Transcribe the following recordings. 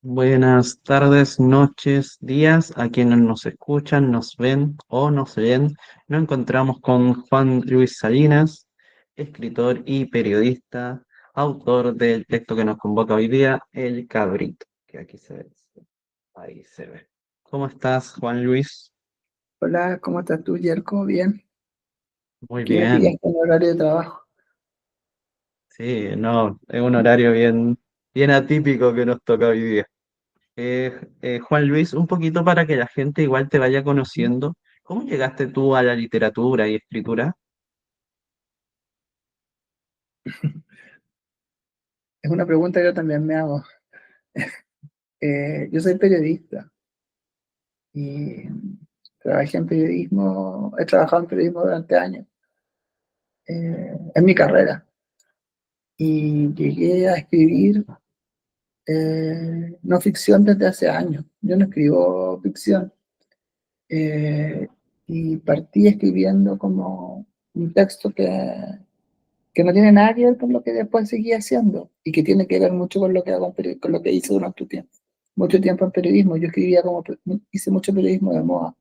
Buenas tardes, noches, días a quienes nos escuchan, nos ven o nos ven. Nos encontramos con Juan Luis Salinas, escritor y periodista, autor del texto que nos convoca hoy día, El Cabrito, que aquí se ve, ahí se ve. ¿Cómo estás, Juan Luis? Hola, ¿cómo estás tú, Yerko? Bien. Muy Aquí me pillas bien. en horario de trabajo. Sí, no, es un horario bien atípico que nos toca hoy día. Juan Luis, un poquito para que la gente igual te vaya conociendo, ¿cómo llegaste tú a la literatura y escritura? Es una pregunta que yo también me hago. Yo soy periodista y trabajé en periodismo, he trabajado en periodismo durante años, en mi carrera. Y llegué a escribir no ficción desde hace años. Yo no escribo ficción. eh, y partí escribiendo como un texto que no tiene nada que ver con lo que después seguí haciendo y que tiene que ver mucho con lo que hago con lo que hice durante mucho tiempo en periodismo. Yo escribía hice mucho periodismo de moda.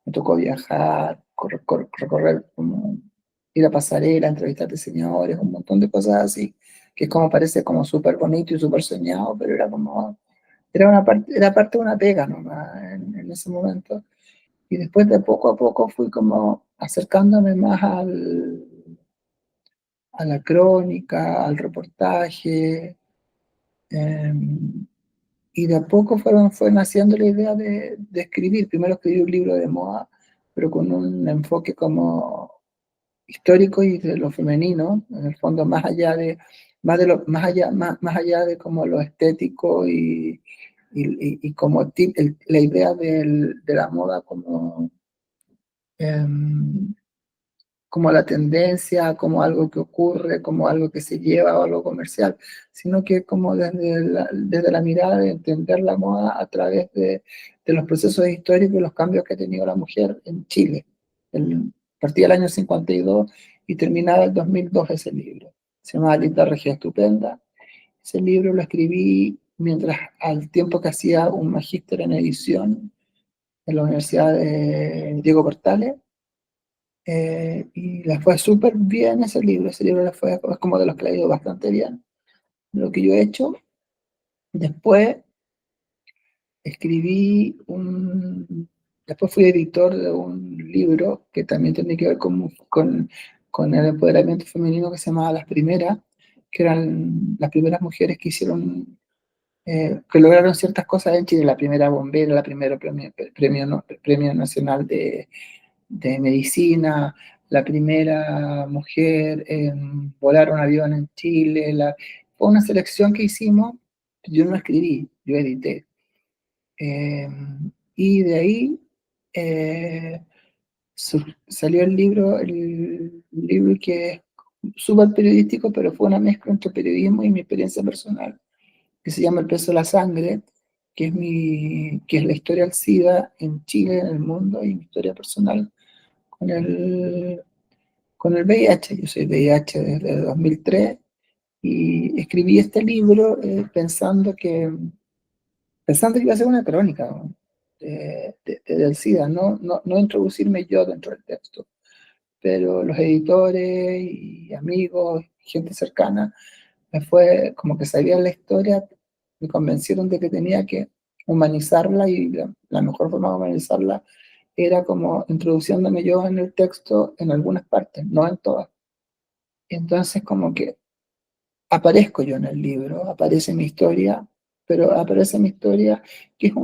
Me tocó viajar, recorrer, como ir a pasarela, entrevistar diseñadores, un montón de cosas así, que es como parece como súper bonito y súper soñado, pero era parte de una pega nomás en ese momento. Y después de poco a poco fui como acercándome más a la crónica, al reportaje, eh, y de a poco fue naciendo la idea de escribir. Primero escribí un libro de moda, pero con un enfoque como histórico y de lo femenino, en el fondo más allá de como lo estético y como la idea de la moda em, como la tendencia, como algo que ocurre, como algo que se lleva o algo comercial, sino que como desde la mirada de entender la moda a través de los procesos históricos y los cambios que ha tenido la mujer en Chile. Partía el año 52 y terminaba el 2002 ese libro. Se llama Linda Regia Estupenda. Ese libro lo escribí mientras al tiempo que hacía un magíster en edición en la Universidad de Diego Portales, y le fue súper bien ese libro le fue, es como de los que le ha ido bastante bien, lo que yo he hecho. Después escribí después fui editor de un libro que también tiene que ver con el empoderamiento femenino que se llamaba Las Primeras, que eran las primeras mujeres que hicieron, que lograron ciertas cosas en Chile, la primera bombera, la primera premio nacional de medicina, la primera mujer en volar un avión en Chile. Fue una selección que hicimos, yo no escribí, yo edité. Eh, y de ahí eh, salió el libro que es súper periodístico, pero fue una mezcla entre periodismo y mi experiencia personal, que se llama El peso de la sangre, que es la historia del SIDA en Chile, en el mundo, y mi historia personal con con el VIH. Yo soy VIH desde 2003 y escribí este libro pensando que iba a ser una crónica, ¿no? Del SIDA, no introducirme yo dentro del texto, pero los editores y amigos, gente cercana, me fue como que sabían la historia, me convencieron de que tenía que humanizarla y la mejor forma de humanizarla era como introduciéndome yo en el texto en algunas partes, no en todas. Entonces como que aparezco yo en el libro, aparece mi historia, pero aparece mi historia que es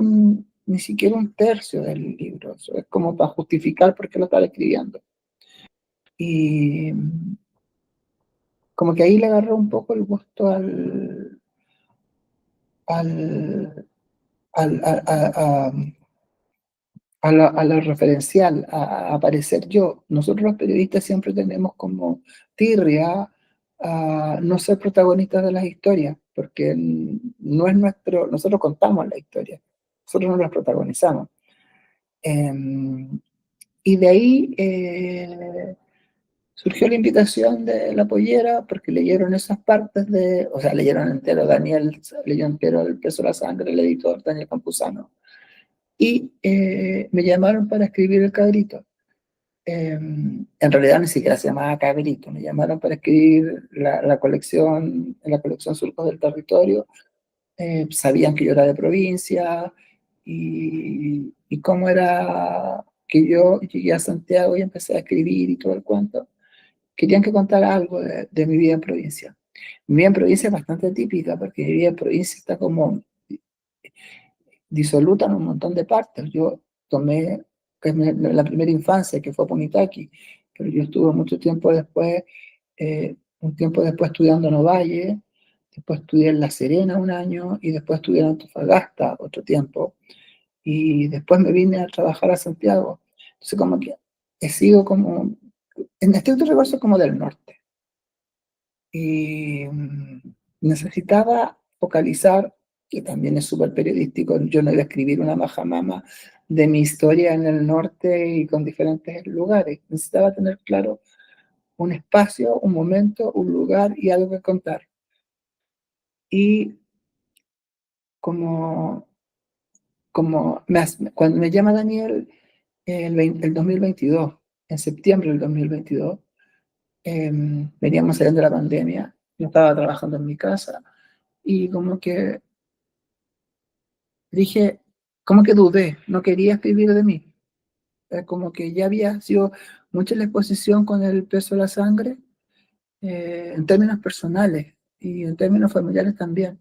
ni siquiera un tercio del libro, eso es como para justificar por qué lo estaba escribiendo. Y como que ahí le agarré un poco el gusto al, a, a la referencial, a aparecer yo. Nosotros los periodistas siempre tenemos como tirria a no ser protagonistas de las historias, porque no es nosotros contamos la historia, nosotros no las protagonizamos. Eh, y de ahí surgió la invitación de La Pollera porque leyeron esas partes o sea, leyeron entero, Daniel leyó entero El Peso de la Sangre, el editor Daniel Campuzano, y me llamaron para escribir El Cabrito. En realidad ni siquiera se llamaba Cabrito, me llamaron para escribir la colección, en la colección Surcos del Territorio. Sabían que yo era de provincia y cómo era que yo llegué a Santiago y empecé a escribir y todo el cuento. Querían que contara algo de mi vida en provincia. Mi vida en provincia es bastante típica porque mi vida en provincia está como disoluta en un montón de partes. Yo tomé la primera infancia, que fue Punitaqui, pero yo estuve mucho tiempo después, un tiempo después estudiando en Ovalle, después estudié en La Serena un año y después estudié en Antofagasta otro tiempo y después me vine a trabajar a Santiago. Entonces como que he sido como, en estricto rigor soy como del norte y necesitaba focalizar, que también es súper periodístico, yo no iba a escribir una majamama de mi historia en el norte y con diferentes lugares, necesitaba tener claro un espacio, un momento, un lugar y algo que contar. Y como, cuando me llama Daniel el 2022, en septiembre del 2022, veníamos saliendo de la pandemia, yo estaba trabajando en mi casa y como que dije, como que dudé, no quería escribir de mí. Como que ya había sido mucha la exposición con El Peso de la Sangre, en términos personales y en términos familiares también.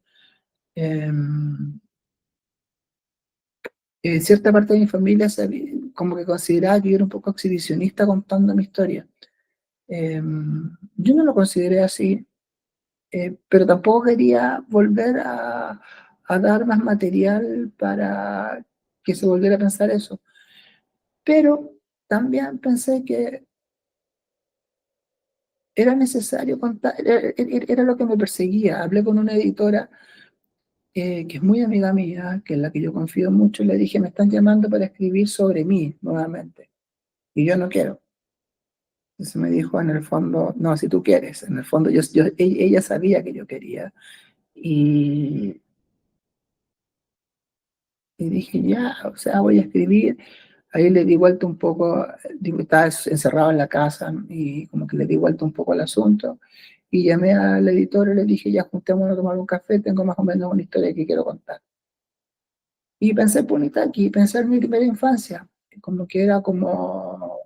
Eh, Cierta parte de mi familia como que consideraba que yo era un poco exhibicionista contando mi historia. Yo no lo consideré así, pero tampoco quería volver a dar más material para que se volviera a pensar eso. Pero también pensé que era necesario contar, era lo que me perseguía. Hablé con una editora que es muy amiga mía, que es la que yo confío mucho, y le dije, me están llamando para escribir sobre mí nuevamente, y yo no quiero. Entonces me dijo, en el fondo, no, si tú quieres, en el fondo ella sabía que yo quería. Y, y dije, ya, o sea, voy a escribir. Ahí le di vuelta un poco, digo, estaba encerrado en la casa y como que le di vuelta un poco al asunto. Y llamé al editor y le dije, ya juntémonos a tomar un café, tengo más o menos una historia que quiero contar. Y pensé en Punitaqui, pensé en mi primera infancia, como que era como,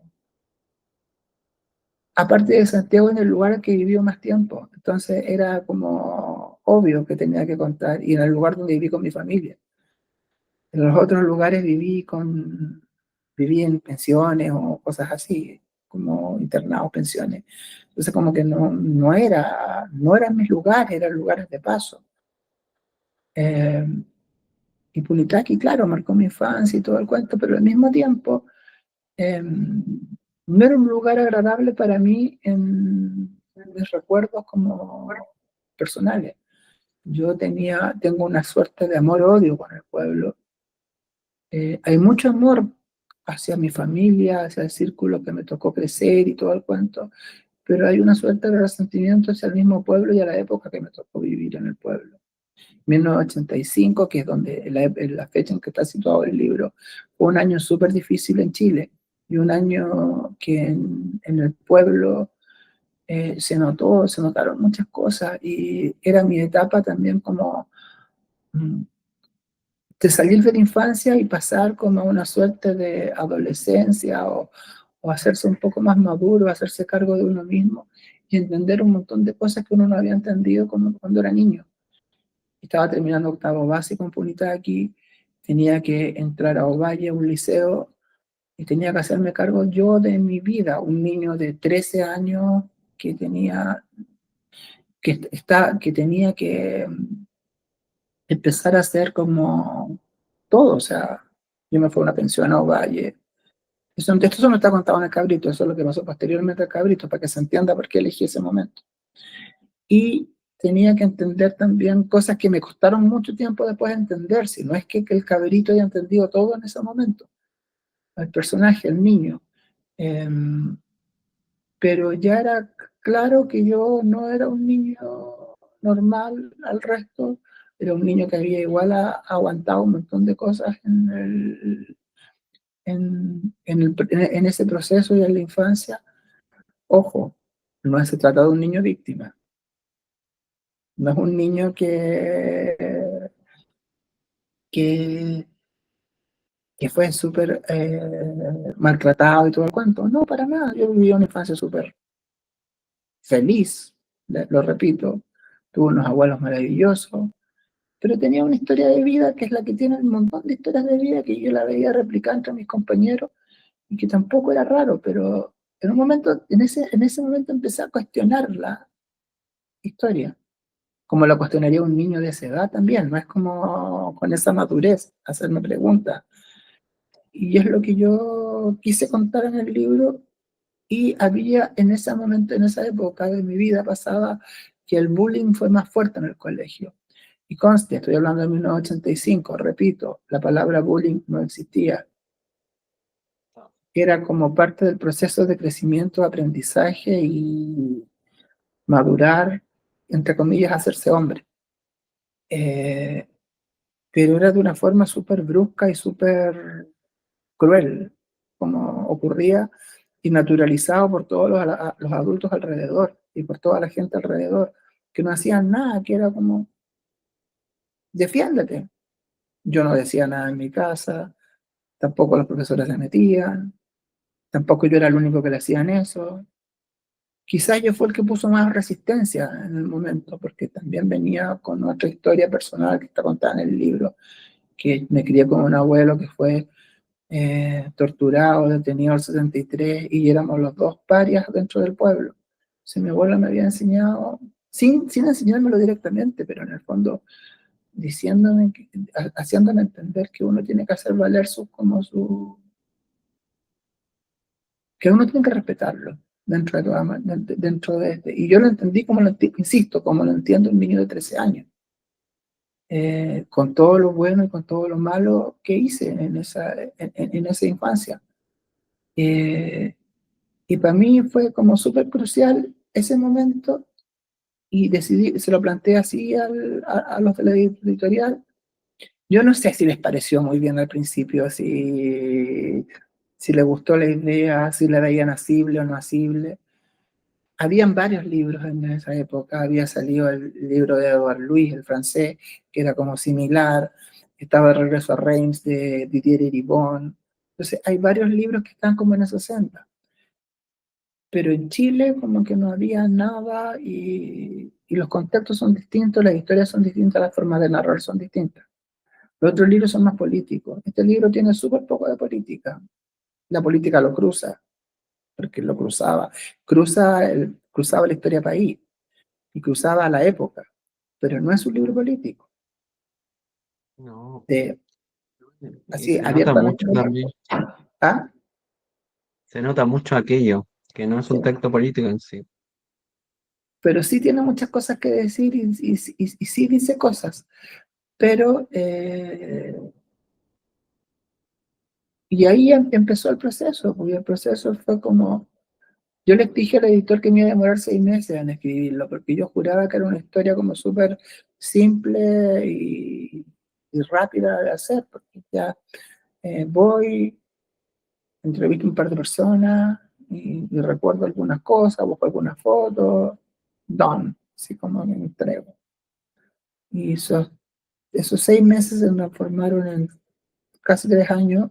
aparte de Santiago, en el lugar en que vivió más tiempo. Entonces era como obvio que tenía que contar y en el lugar donde viví con mi familia. En los otros lugares viví en pensiones o cosas así, como internados, pensiones. Entonces como que no eran mis lugares, eran lugares de paso. Eh, y Punitaqui, claro, marcó mi infancia y todo el cuento, pero al mismo tiempo no era un lugar agradable para mí en mis recuerdos como personales. Tengo una suerte de amor-odio con el pueblo. Hay mucho amor hacia mi familia, hacia el círculo que me tocó crecer y todo el cuento, pero hay una suerte de resentimiento hacia el mismo pueblo y a la época que me tocó vivir en el pueblo. 1985, que es donde la fecha en que está situado el libro, fue un año súper difícil en Chile y un año que en el pueblo se notaron muchas cosas y era mi etapa también como mm, de salir de la infancia y pasar como a una suerte de adolescencia o hacerse un poco más maduro, hacerse cargo de uno mismo y entender un montón de cosas que uno no había entendido como cuando era niño. Estaba terminando octavo básico en Punitaqui, tenía que entrar a Ovalle, a un liceo, y tenía que hacerme cargo yo de mi vida, un niño de 13 años que que tenía que empezar a hacer como todo, o sea, yo me fui a una pensión a Ovalle. Esto no está contado en el cabrito, eso es lo que pasó posteriormente al cabrito, para que se entienda por qué elegí ese momento. Y tenía que entender también cosas que me costaron mucho tiempo después entender, si no es que el cabrito haya entendido todo en ese momento, el personaje, el niño. Eh, pero ya era claro que yo no era un niño normal al resto, era un niño que había igual aguantado un montón de cosas en ese proceso y en la infancia. Ojo, no se trata de un niño víctima, no es un niño que, que fue súper maltratado y todo el cuento. No, para nada, yo viví una infancia súper feliz, lo repito, tuve unos abuelos maravillosos, pero tenía una historia de vida que es la que tiene un montón de historias de vida que yo la veía replicar entre mis compañeros y que tampoco era raro, pero en un momento, en ese momento empecé a cuestionar la historia, como la cuestionaría un niño de esa edad también, no es como con esa madurez hacerme preguntas. Y es lo que yo quise contar en el libro y había en ese momento, en esa época de mi vida pasada, que el bullying fue más fuerte en el colegio. Y conste, estoy hablando de 1985, repito, la palabra bullying no existía. Era como parte del proceso de crecimiento, aprendizaje y madurar, entre comillas, hacerse hombre. Eh, pero era de una forma súper brusca y súper cruel, como ocurría, y naturalizado por todos los adultos alrededor y por toda la gente alrededor, que no hacían nada, que era como, defiéndete. Yo no decía nada en mi casa, tampoco los profesores se metían, tampoco yo era el único que le hacían eso. Quizás yo fue el que puso más resistencia en el momento, porque también venía con otra historia personal que está contada en el libro, que me crié con un abuelo que fue torturado, detenido al 73 y éramos los dos parias dentro del pueblo. Mi abuela me había enseñado, sin enseñármelo directamente, pero en el fondo diciéndome, haciéndome entender que uno tiene que hacer valer que uno tiene que respetarlo dentro de dentro de este. Y yo lo entendí como insisto, como lo entiende un niño de 13 años. Con todo lo bueno y con todo lo malo que hice en esa infancia. Eh, y para mí fue como súper crucial ese momento y decidí, se lo planteé así a los de la editorial. Yo no sé si les pareció muy bien al principio, si les gustó la idea, si la veían asible o no asible. Habían varios libros en esa época, había salido el libro de Edouard Louis, el francés, que era como similar, estaba El regreso a Reims de Didier Eribon. Entonces hay varios libros que están como en esa senda. Pero en Chile como que no había nada y los contextos son distintos, las historias son distintas, las formas de narrar son distintas. Los otros libros son más políticos. Este libro tiene súper poco de política. La política lo cruza, porque lo cruzaba. Cruzaba la historia país y cruzaba la época, pero no es un libro político. No, De, y así, se nota abiertamente. mucho también, ¿Ah? se nota mucho aquello, que no es Sí. un texto político en sí. Pero sí tiene muchas cosas que decir y sí dice cosas. Pero y ahí empezó el proceso, porque el proceso fue como, yo le dije al editor que me iba a demorar 6 meses en escribirlo, porque yo juraba que era una historia como súper simple y rápida de hacer, porque ya voy, entrevisto un par de personas y recuerdo algunas cosas, busco algunas fotos, done, así como me entrego. Y esos 6 meses se transformaron en casi 3 años.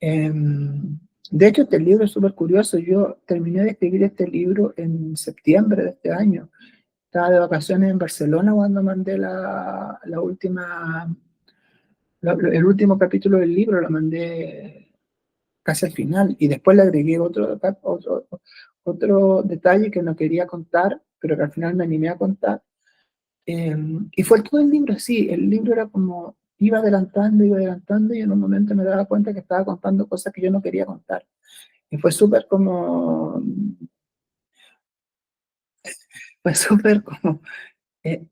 De hecho, este libro es súper curioso. Yo terminé de escribir este libro en septiembre de este año. Estaba de vacaciones en Barcelona cuando mandé el último capítulo del libro, lo mandé casi al final. Y después le agregué otro detalle que no quería contar, pero que al final me animé a contar. Y fue todo el libro así. El libro era como iba adelantando y en un momento me daba cuenta que estaba contando cosas que yo no quería contar. Y fue súper como, eh,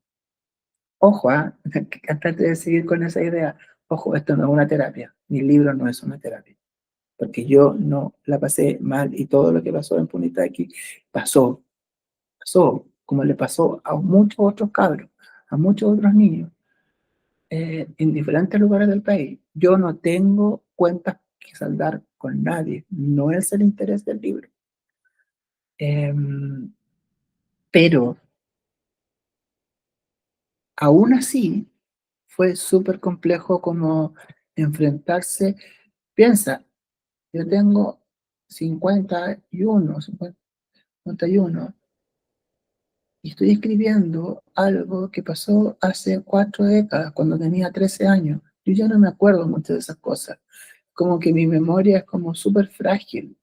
ojo, antes de seguir con esa idea, ojo, esto no es una terapia, mi libro no es una terapia. porque yo no la pasé mal y todo lo que pasó en Punitaqui pasó, pasó, como le pasó a muchos otros cabros, a muchos otros niños, en diferentes lugares del país. Yo no tengo cuentas que saldar con nadie, no es el interés del libro. Pero aún así fue súper complejo como enfrentarse. Piensa, yo tengo 51 y estoy escribiendo algo que pasó hace 4 décadas, cuando tenía 13 años. Yo ya no me acuerdo mucho de esas cosas. Como que mi memoria es como súper frágil.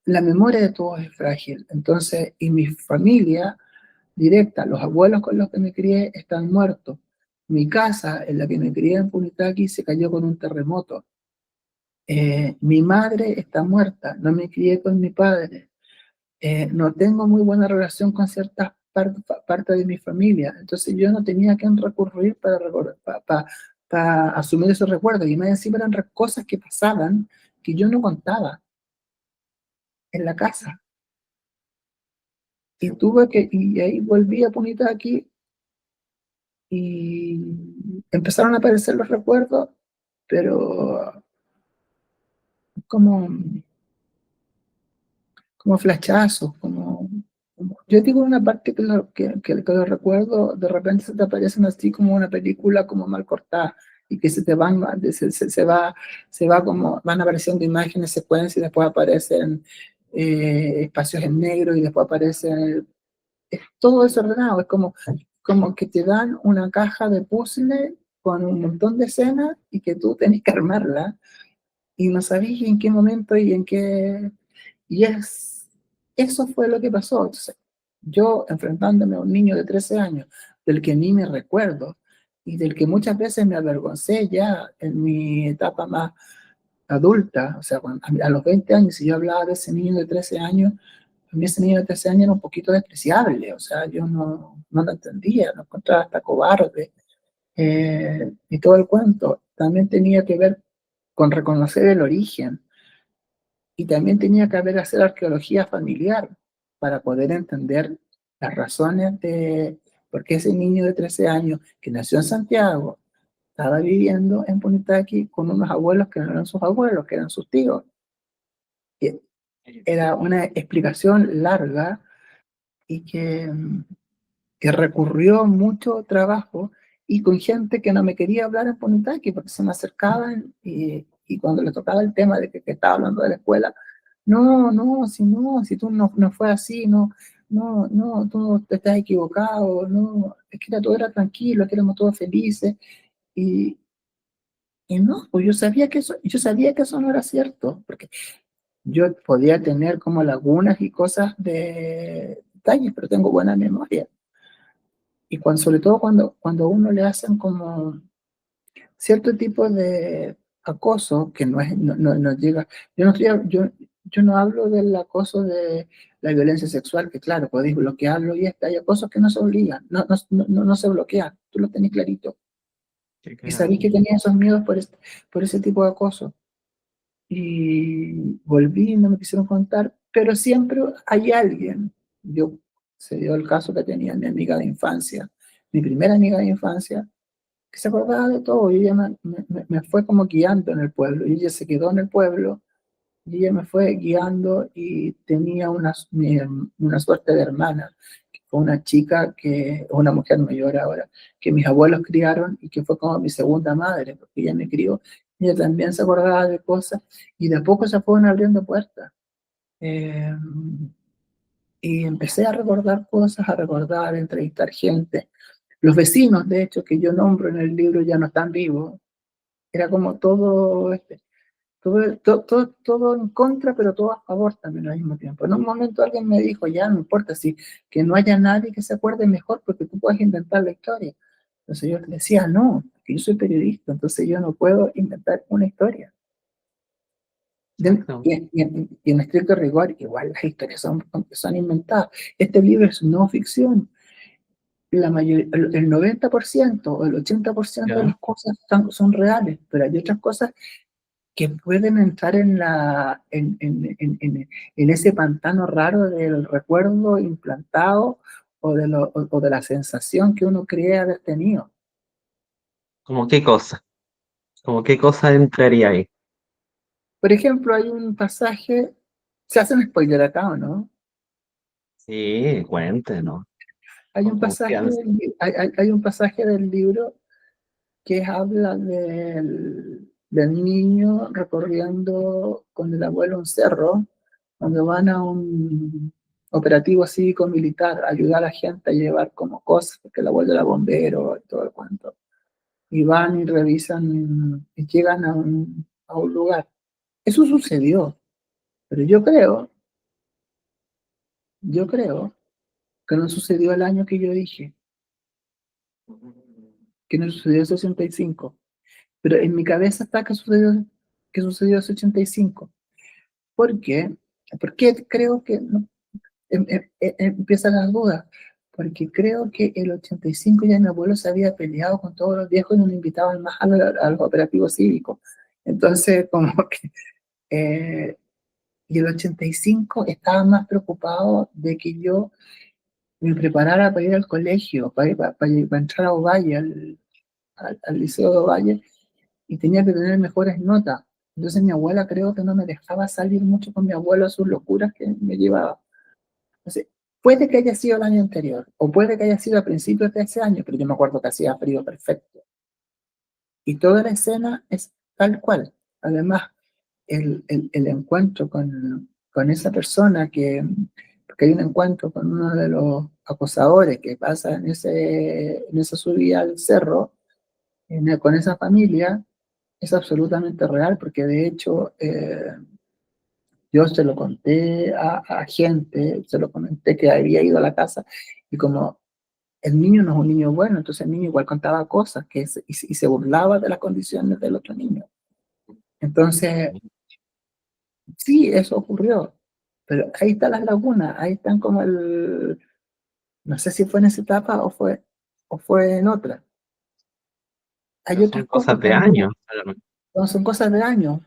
La memoria de todos es frágil. Entonces, y mi familia directa, los abuelos con los que me crié están muertos. Mi casa, en la que me crié en Punitaqui, se cayó con un terremoto. Mi madre está muerta, no me crié con mi padre. No tengo muy buena relación con ciertas partes de mi familia, entonces yo no tenía a quién recurrir para asumir esos recuerdos, y más encima eran cosas que pasaban que yo no contaba en la casa. Y ahí volví a Punitaqui y empezaron a aparecer los recuerdos, pero como, como flashazos, yo digo una parte que lo recuerdo, de repente se te aparecen así como una película como mal cortada, y que se te van, se va como, van apareciendo imágenes, secuencias, y después aparecen espacios en negro, y después aparecen, es todo desordenado, es como que te dan una caja de puzzle con un montón de escenas y que tú tenés que armarla y no sabés en qué momento y en qué. Y eso fue lo que pasó. Entonces, yo enfrentándome a un niño de 13 años, del que ni me recuerdo y del que muchas veces me avergoncé ya en mi etapa más adulta, o sea, a los 20 años, si yo hablaba de ese niño de 13 años, a mí ese niño de 13 años era un poquito despreciable, o sea, yo no lo entendía, lo encontraba hasta cobarde, y todo el cuento. También tenía que ver con reconocer el origen, y también tenía que haber hacer arqueología familiar para poder entender las razones de por qué ese niño de 13 años que nació en Santiago estaba viviendo en Punitaqui con unos abuelos que no eran sus abuelos, que eran sus tíos. Y era una explicación larga y que recurrió mucho trabajo, y con gente que no me quería hablar en Punitaqui porque se me acercaban, y cuando le tocaba el tema de que estaba hablando de la escuela, no, si tú no fue así, no, tú te estás equivocado, no, es que todo era tranquilo, que éramos todos felices, y, y no, pues yo sabía que eso no era cierto, porque yo podía tener como lagunas y cosas de detalles, pero tengo buena memoria. Y sobre todo cuando a uno le hacen como cierto tipo de acoso, que no llega, yo no hablo del acoso de la violencia sexual, que claro, podéis bloquearlo, y hay acosos que no se obligan, no se bloquean, tú lo tenés clarito. Sí, Y claro. sabéis que tenía esos miedos por ese tipo de acoso. Y volví, no me quisieron contar, pero siempre hay alguien. Se dio el caso que tenía mi amiga de infancia, mi primera amiga de infancia, que se acordaba de todo, y ella me fue como guiando en el pueblo, y ella se quedó en el pueblo, y ella me fue guiando, y tenía una suerte de hermana, que fue una chica, una mujer mayor ahora, que mis abuelos criaron, y que fue como mi segunda madre, porque ella me crió. Ella también se acordaba de cosas, y de a poco se fueron abriendo puertas. Eh, y empecé a recordar cosas, a recordar, a entrevistar gente. Los vecinos, de hecho, que yo nombro en el libro, ya no están vivos. Era como todo en contra, pero todo a favor también al mismo tiempo. En un momento alguien me dijo, ya no importa, si que no haya nadie que se acuerde mejor, porque tú puedes inventar la historia. Entonces yo decía, no, que yo soy periodista, entonces yo no puedo inventar una historia. Exacto. Y en estricto rigor, igual las historias son inventadas. Este libro es no ficción. El 90% o el 80% de Ya. las cosas son reales, pero hay otras cosas que pueden entrar en ese pantano raro del recuerdo implantado o de la sensación que uno cree haber tenido. ¿Cómo qué cosa? ¿Cómo qué cosa entraría ahí? Por ejemplo, hay un pasaje, se hacen spoiler acá, ¿o no? Sí, cuéntenos, Hay con un pasaje, confianza. hay un pasaje del libro que habla del niño recorriendo con el abuelo un cerro, cuando van a un operativo cívico-militar a ayudar a la gente a llevar como cosas, porque el abuelo era bombero y todo el cuento. Y van y revisan y llegan a un lugar. Eso sucedió, pero yo creo que no sucedió el año que yo dije, que no sucedió ese 85. Pero en mi cabeza está que sucedió ese 85. ¿Por qué? Porque creo que no, empiezan las dudas. Porque creo que el 85 ya mi abuelo se había peleado con todos los viejos y no me invitaban más a los operativos cívicos. Entonces, como que. Y el 85 estaba más preocupado de que yo me preparara para ir al colegio, para entrar a Ovalle, al liceo de Ovalle, y tenía que tener mejores notas. Entonces mi abuela creo que no me dejaba salir mucho con mi abuelo a sus locuras que me llevaba. Entonces, puede que haya sido el año anterior, o puede que haya sido a principios de ese año, pero yo me acuerdo que hacía frío perfecto. Y toda la escena es tal cual. Además, el encuentro con esa persona porque hay un encuentro con uno de los acosadores que pasa en esa subida al cerro, con esa familia, es absolutamente real, porque de hecho yo se lo conté a gente, se lo comenté que había ido a la casa, y como el niño no es un niño bueno, entonces el niño igual contaba cosas y se burlaba de las condiciones del otro niño. Entonces, sí, eso ocurrió, pero ahí están las lagunas, ahí están como no sé si fue en esa etapa o fue en otra. Hay Pero son otras cosas cosas de también, años, solamente. no son cosas de años,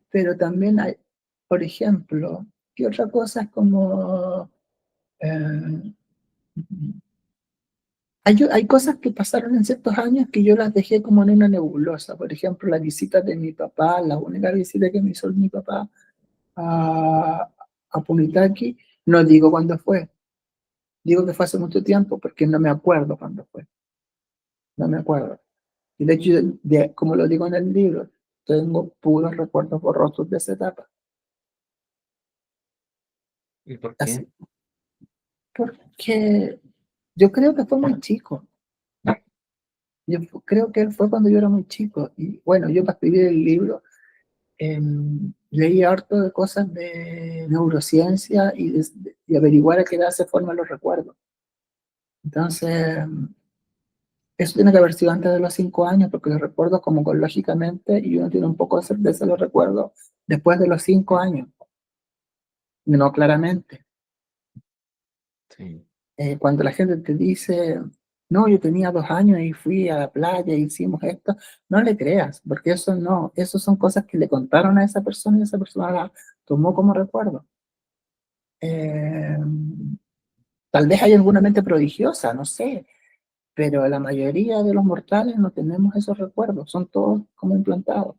pero también hay, por ejemplo, ¿qué otra cosa es como... eh, hay cosas que pasaron en ciertos años que yo las dejé como en una nebulosa. Por ejemplo, la visita de mi papá, la única visita que me hizo mi papá a, a Punitaki, no digo cuándo fue, digo que fue hace mucho tiempo porque no me acuerdo cuándo fue, no me acuerdo. Y de hecho, como lo digo en el libro, tengo puros recuerdos borrosos de esa etapa. ¿Y por qué? Así, porque yo creo que fue muy chico. Yo creo que él fue cuando yo era muy chico. Y bueno, yo para escribir el libro leí harto de cosas de neurociencia y averiguar a qué edad se forman los recuerdos. Entonces, eso tiene que haber sido antes de los 5 años, porque los recuerdo como lógicamente, y uno tiene un poco de certeza, los recuerdos después de los 5 años, no claramente. Sí, Cuando la gente te dice, no, yo tenía 2 años y fui a la playa y hicimos esto, no le creas, porque eso no, eso son cosas que le contaron a esa persona y esa persona la tomó como recuerdo. Eh, Tal vez hay alguna mente prodigiosa, no sé, pero la mayoría de los mortales no tenemos esos recuerdos, son todos como implantados.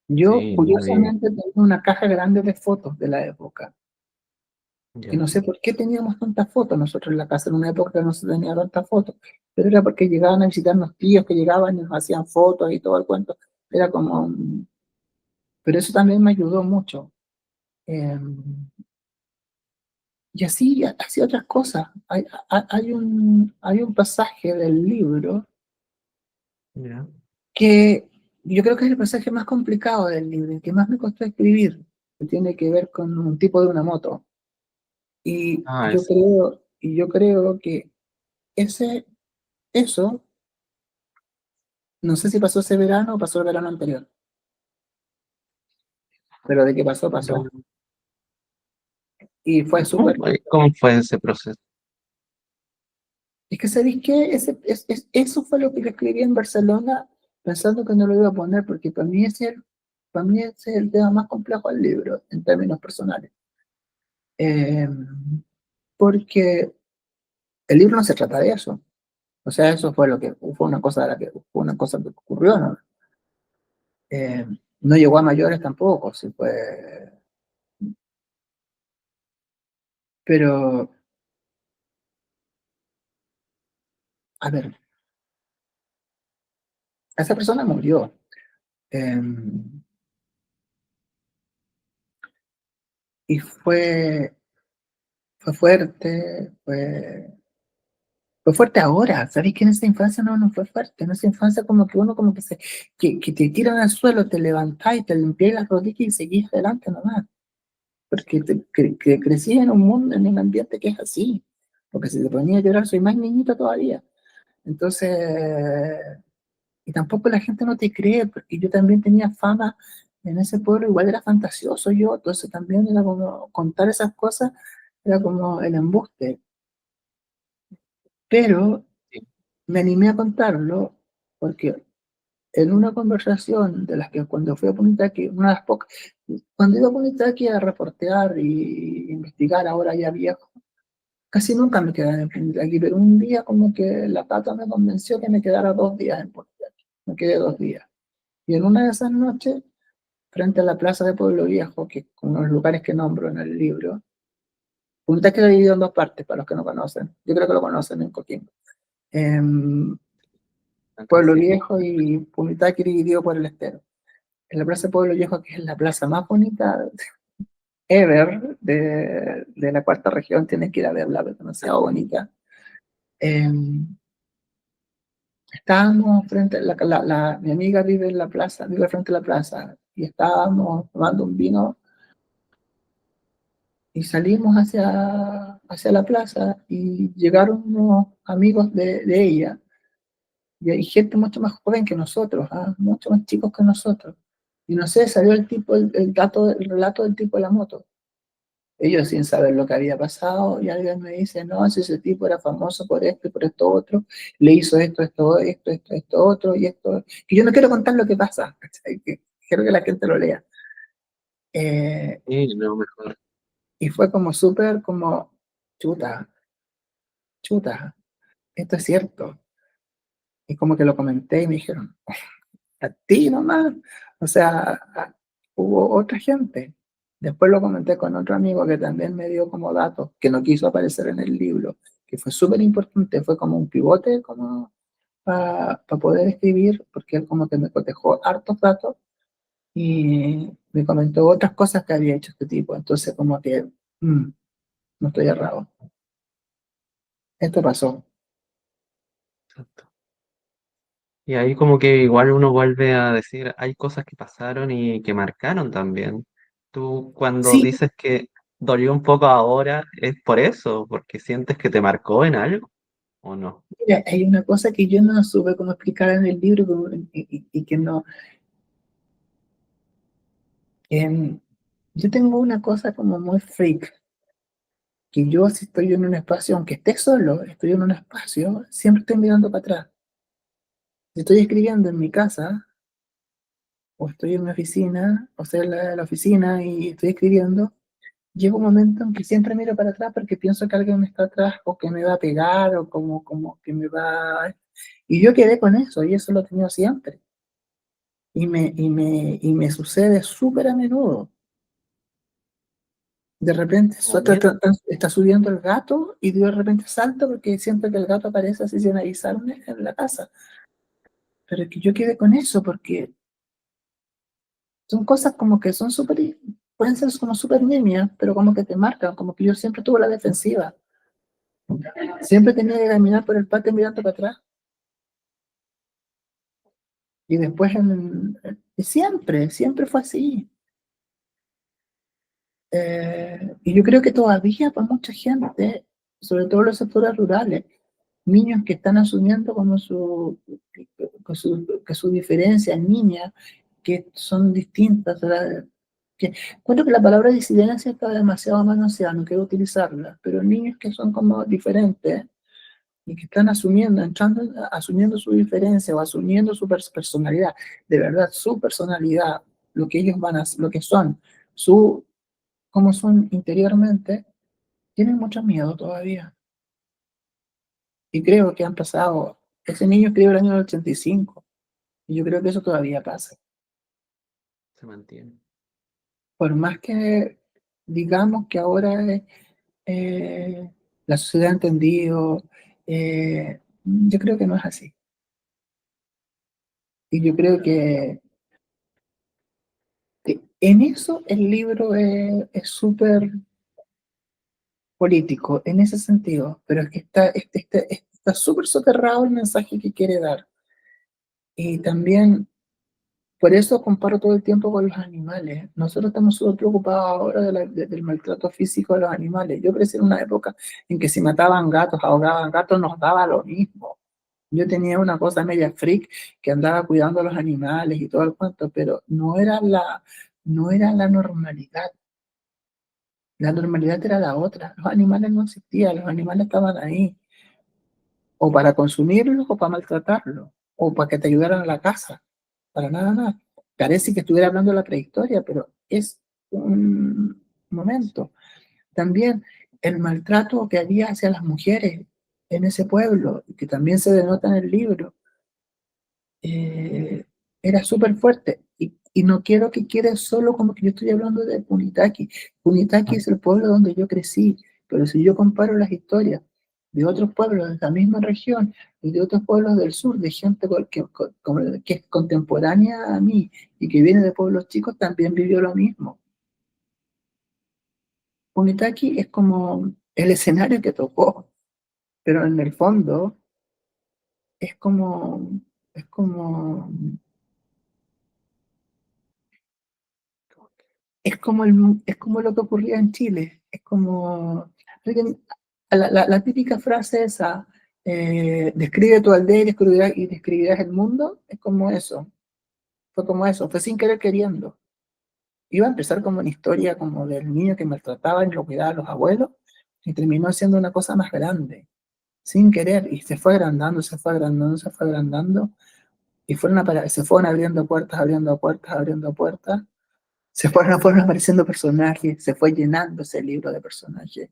Yo, sí, nadie. curiosamente, tengo una caja grande de fotos de la época, y Ya. no sé por qué teníamos tantas fotos nosotros en la casa, en una época que no se tenía tantas fotos, pero era porque llegaban a visitarnos tíos que llegaban y nos hacían fotos y todo el cuento, era como, pero eso también me ayudó mucho. Eh, y así otras cosas. Hay un pasaje del libro Ya. que yo creo que es el pasaje más complicado del libro, el que más me costó escribir, que tiene que ver con un tipo de una moto. Ah, es. Y yo creo que ese, eso, no sé si pasó ese verano o pasó el verano anterior, pero de que pasó, pasó. Pero, Y fue ¿cómo, súper. cómo fue ese proceso? Es que ¿sabéis qué? Eso fue lo que yo escribí en Barcelona pensando que no lo iba a poner, porque para mí ese para mí ese es el tema más complejo del libro, en términos personales. Eh, Porque el libro no se trata de eso. O sea, eso fue lo que fue una cosa de la que fue una cosa que ocurrió, ¿no? Eh, no llegó a mayores tampoco, sí fue. Pero, a ver, esa persona murió. eh, y fue fuerte, fue fuerte ahora. ¿Sabéis que en esa infancia no fue fuerte? En esa infancia como que uno como que que te tiran al suelo, te levantáis, te limpiáis las rodillas y seguís adelante nomás. Porque que crecí en un mundo, en un ambiente que es así. Porque si te ponía a llorar, soy más niñita todavía. Entonces, y tampoco la gente no te cree, porque yo también tenía fama en ese pueblo, igual era fantasioso yo, entonces también era como contar esas cosas, era como el embuste. Pero Sí. me animé a contarlo porque en una conversación de las que cuando fui a Punitaqui, una de las pocas, cuando iba a Punitaqui a reportear y investigar, ahora ya viejo, casi nunca me quedaba en Punitaqui, pero un día como que la pata me convenció que me quedara 2 días en Punitaqui, me quedé 2 días. Y en una de esas noches, frente a la plaza de Pueblo Viejo, que es uno de los lugares que nombro en el libro, Punitaqui queda dividido en dos partes, para los que no conocen, yo creo que lo conocen en Coquimbo. Em, Acá Pueblo sí. Viejo y Punitaqui dividido por el estero. En la Plaza de Pueblo Viejo, que es la plaza más bonita ever de la cuarta región, tienes que ir a verla, es demasiado bonita. Eh, Estábamos frente a mi amiga vive en la plaza, vive frente a la plaza, y estábamos tomando un vino y salimos hacia la plaza y llegaron unos amigos de ella, y hay gente mucho más joven que nosotros, ¿ah? Mucho más chicos que nosotros. Y no sé, salió el tipo, el relato del tipo de la moto. Ellos sin saber lo que había pasado, y alguien me dice, no, si ese tipo era famoso por esto y por esto otro, le hizo esto otro, y esto, que yo no quiero contar lo que pasa, ¿cachai? Que quiero que la gente lo lea. Eh, Sí, no, mejor. y fue como súper como, chuta, chuta, esto es cierto. Y como que lo comenté y me dijeron, a ti nomás. O sea, hubo otra gente. Después lo comenté con otro amigo que también me dio como datos, que no quiso aparecer en el libro, que fue súper importante, fue como un pivote como para poder escribir, porque él como que me cotejó hartos datos y me comentó otras cosas que había hecho este tipo. Entonces como que no estoy errado. Esto pasó. Exacto. Y ahí como que igual uno vuelve a decir, hay cosas que pasaron y que marcaron también. Tú cuando Sí, dices que dolió un poco ahora, ¿es por eso? ¿Porque sientes que te marcó en algo o no? mira, hay una cosa que yo no supe cómo explicar en el libro y que no. em, yo tengo una cosa como muy freak, que yo si estoy en un espacio, aunque esté solo, estoy en un espacio, siempre estoy mirando para atrás. Si estoy escribiendo en mi casa, o estoy en mi oficina, o sea, en la oficina y estoy escribiendo, llega un momento en que siempre miro para atrás porque pienso que alguien está atrás o que me va a pegar o como que me va. Y yo quedé con eso y eso lo he tenido siempre. Y me sucede súper a menudo. De repente Como miedo. está subiendo el gato y de repente salta porque siento que el gato aparece así sin avisarme en la casa. Pero es que yo quedé con eso porque son cosas como que son súper, pueden ser como súper nimias, pero como que te marcan, como que yo siempre tuve la defensiva. Siempre tenía que caminar por el patio mirando para atrás. Y después, siempre fue así. Y yo creo que todavía para mucha gente, sobre todo en los sectores rurales, niños que están asumiendo como que su diferencia, niñas que son distintas. Encuentro que la palabra disidencia está demasiado manoseada, no quiero utilizarla, pero niños que son como diferentes y que están asumiendo su diferencia o asumiendo su personalidad, de verdad, su personalidad, lo que ellos lo que son, su, cómo son interiormente, tienen mucho miedo todavía. Y creo que han pasado, ese niño escribió el año 85, y yo creo que eso todavía pasa. Se mantiene. Por más que digamos que ahora la sociedad ha entendido, yo creo que no es así. Y yo creo que en eso el libro es súper político, en ese sentido, pero es que está súper soterrado el mensaje que quiere dar. Y también, por eso comparo todo el tiempo con los animales. Nosotros estamos súper preocupados ahora del maltrato físico de los animales. Yo crecí en una época en que si mataban gatos, ahogaban gatos, nos daba lo mismo. Yo tenía una cosa media freak que andaba cuidando a los animales y todo el cuento, pero no era la normalidad. La normalidad era la otra. Los animales no existían, los animales estaban ahí, o para consumirlos o para maltratarlos, o para que te ayudaran a la casa, para nada más. Parece que estuviera hablando de la prehistoria, pero es un momento. También el maltrato que había hacia las mujeres en ese pueblo, que también se denota en el libro, eh, era súper fuerte. Y no quiero que quede solo como que yo estoy hablando de Punitaki. Punitaki es el pueblo donde yo crecí, pero si yo comparo las historias de otros pueblos de la misma región y de otros pueblos del sur, de gente que es contemporánea a mí y que viene de pueblos chicos, también vivió lo mismo. Punitaki es como el escenario que tocó, pero en el fondo es como, es como es como lo que ocurría en Chile, es como la típica frase esa, describe tu aldea y describirás el mundo, es como eso, fue como eso, fue sin querer queriendo. Iba a empezar como una historia como del niño que maltrataban y lo cuidaban los abuelos, y terminó siendo una cosa más grande, sin querer, y se fue agrandando, se fue agrandando, se fue agrandando, y se fueron abriendo puertas, abriendo puertas, abriendo puertas, fueron apareciendo personajes, se fue llenando ese libro de personajes,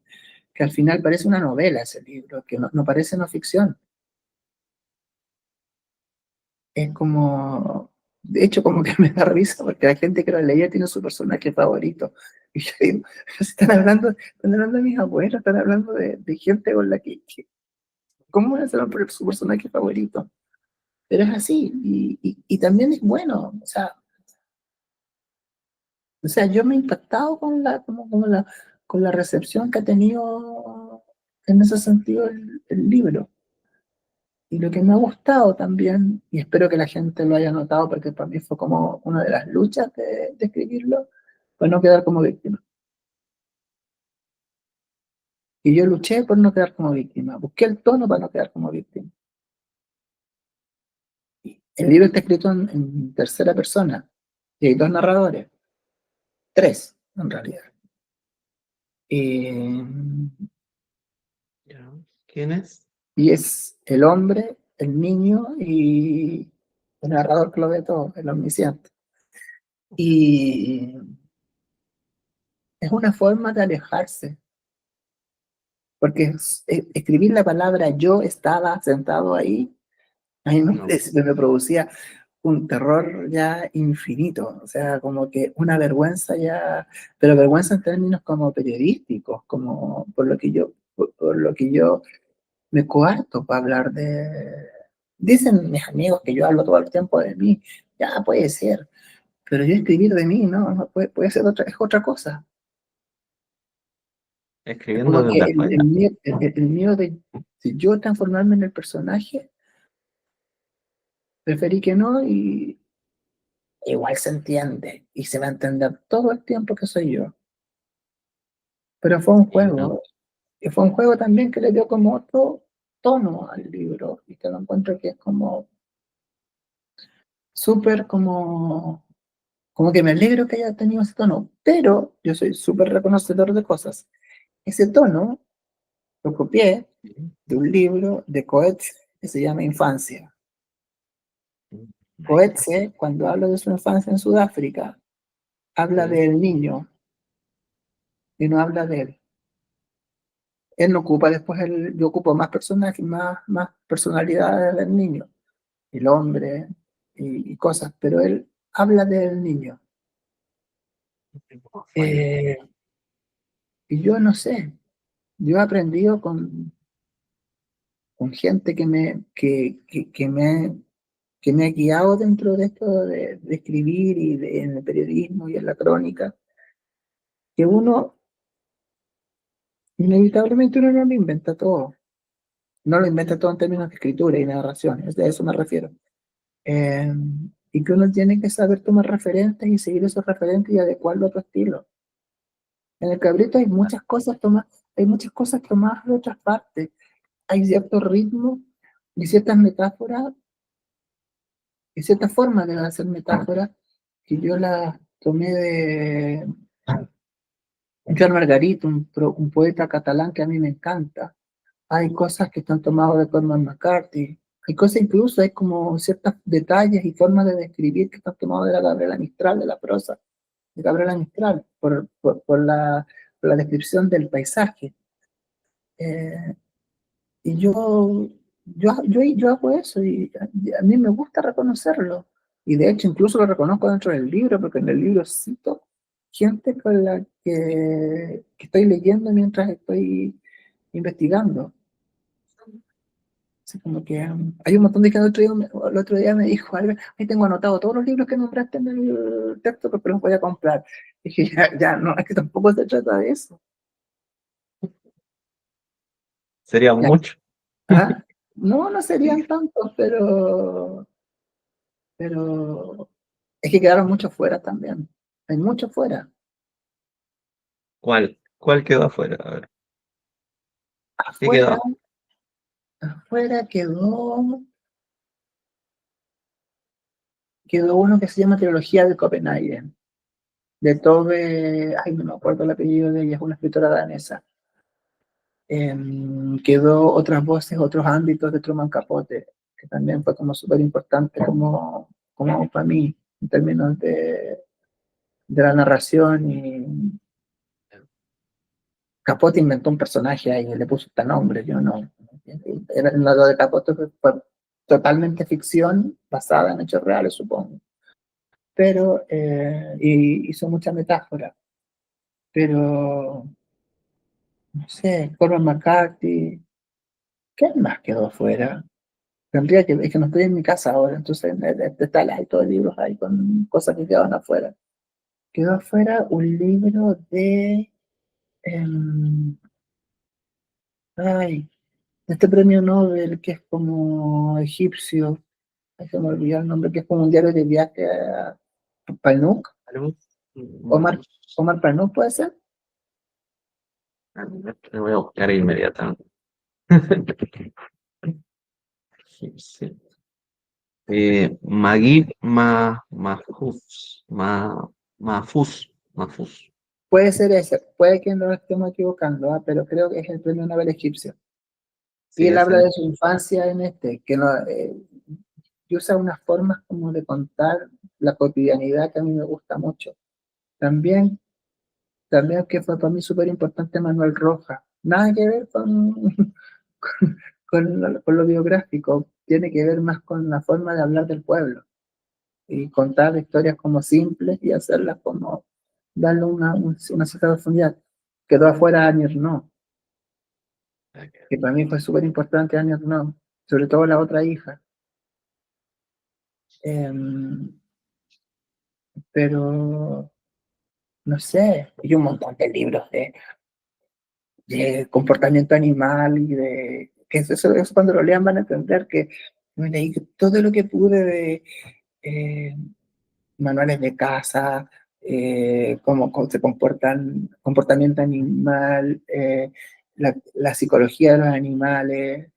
que al final parece una novela ese libro, que no parece una ficción. Es como, de hecho, como que me da risa, porque la gente que lo leía tiene su personaje favorito. Y yo digo, están hablando de mis abuelos, están hablando de gente con la ¿cómo van a ser su personaje favorito? Pero es así, y también es bueno, o sea, yo me he impactado con con la recepción que ha tenido en ese sentido el libro. Y lo que me ha gustado también, y espero que la gente lo haya notado porque para mí fue como una de las luchas de escribirlo, fue no quedar como víctima. Y yo luché por no quedar como víctima, busqué el tono para no quedar como víctima. El libro está escrito en tercera persona, y hay dos narradores, tres en realidad. Eh, ¿Ya? ¿Quién es? y es el hombre, el niño y el narrador que lo ve todo, el omnisciente. Y es una forma de alejarse, porque escribir la palabra yo estaba sentado ahí, a mí No. me producía un terror ya infinito, o sea, como que una vergüenza ya, pero vergüenza en términos como periodísticos, como por lo que yo me coarto para hablar de... Dicen mis amigos que yo hablo todo el tiempo de mí, ya puede ser, pero yo escribir de mí, no, no puede ser es otra cosa. Es Escribiendo como que desde afuera. el miedo de yo transformarme en el personaje, preferí que no y igual se entiende y se va a entender todo el tiempo que soy yo. Pero Y no, y fue un juego también que le dio como otro tono al libro y que lo encuentro que es como súper como que me alegro que haya tenido ese tono, pero yo soy súper reconocedor de cosas. Ese tono lo copié de un libro de Coetzee que se llama Infancia. ahí está. Coetzee, cuando habla de su infancia en Sudáfrica, habla Sí. del niño y no habla de él. Él no ocupa después, yo ocupo más personajes, más personalidades del niño, el hombre y cosas, pero él habla del niño. Bueno, Eh, y yo no sé, yo he aprendido con gente que me ha guiado dentro de esto de escribir en el periodismo y en la crónica, que uno, inevitablemente uno no lo inventa todo, no lo inventa todo en términos de escritura y narración, de eso me refiero. Eh, y que uno tiene que saber tomar referentes y seguir esos referentes y adecuarlo a tu estilo. En el cabrito hay muchas cosas tomadas de otras partes, hay ciertos ritmos y ciertas metáforas y ciertas formas de hacer metáforas que yo las tomé de Joan Margarit, un poeta catalán que a mí me encanta. Hay cosas que están tomadas de Cormac McCarthy. Hay cosas incluso, hay como ciertos detalles y formas de describir que están tomados de la Gabriela Mistral, de la prosa de Gabriela Mistral, por la descripción del paisaje. Eh, y yo hago eso y a mí me gusta reconocerlo. Y de hecho incluso lo reconozco dentro del libro, porque en el libro cito gente con la que estoy leyendo mientras estoy investigando. Así como que hay un montón de gente el otro día me dijo, ahí tengo anotado todos los libros que nombraste en el texto porque los voy a comprar. Y dije, ya, no, es que tampoco se trata de eso. sería Ya, mucho. ¿ah? No, no serían tantos, pero es que quedaron muchos fuera también. Hay muchos fuera. ¿Cuál quedó afuera? A ver, ¿qué Afuera, quedó? afuera quedó uno que se llama Trilogía de Copenhague, de Tove, ay, no me acuerdo el apellido de ella, es una escritora danesa. Quedó otras voces, otros ámbitos de Truman Capote, que también fue como súper importante como para mí, en términos de la narración. Y Capote inventó un personaje ahí, le puso este nombre, yo no. Lo de Capote fue totalmente ficción, basada en hechos reales, supongo. Pero y hizo mucha metáfora. Pero, no sé, Cormac McCarthy, ¿qué más quedó fuera? Es que no estoy en mi casa ahora, entonces hay todos libros ahí con cosas que quedaban afuera. Quedó afuera un libro em, ay, de este premio Nobel que es como egipcio, ay, se me olvidó el nombre, que es como un diario de viaje a Panuk, ¿Algo? Omar, Omar Panuk puede ser. Lo voy a buscar inmediatamente. Sí, sí. Magui Mahfouz. Puede ser ese, puede que no lo estemos equivocando, pero creo que es el premio Nobel egipcio. Y Sí, él habla ese. de su infancia en que no, y usa unas formas como de contar la cotidianidad que a mí me gusta mucho. También, también que fue para mí súper importante Manuel Rojas. Nada que ver con lo biográfico, tiene que ver más con la forma de hablar del pueblo y contar historias como simples y hacerlas como darle una cierta profundidad. Quedó afuera Años No, que para mí fue súper importante Años No, sobre todo la otra hija. Em, pero no sé, y un montón de libros de comportamiento animal y que eso cuando lo lean van a entender que me leí todo lo que pude de eh, manuales de caza, cómo se comportan, comportamiento animal, la psicología de los animales.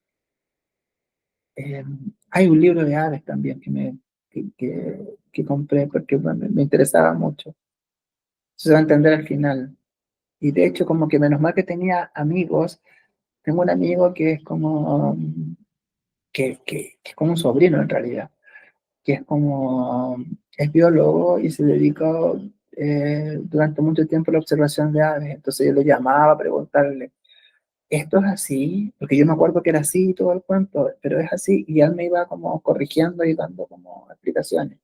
Eh, Hay un libro de aves también que compré porque bueno, me interesaba mucho. Se va a entender al final. Y de hecho, como que menos mal que tenía amigos. Tengo un amigo que es como, que es como un sobrino en realidad, que es como, es biólogo y se dedicó durante mucho tiempo la observación de aves, entonces yo le llamaba a preguntarle, ¿esto es así? Porque yo me acuerdo que era así y todo el cuento, pero es así, y él me iba como corrigiendo y dando como explicaciones.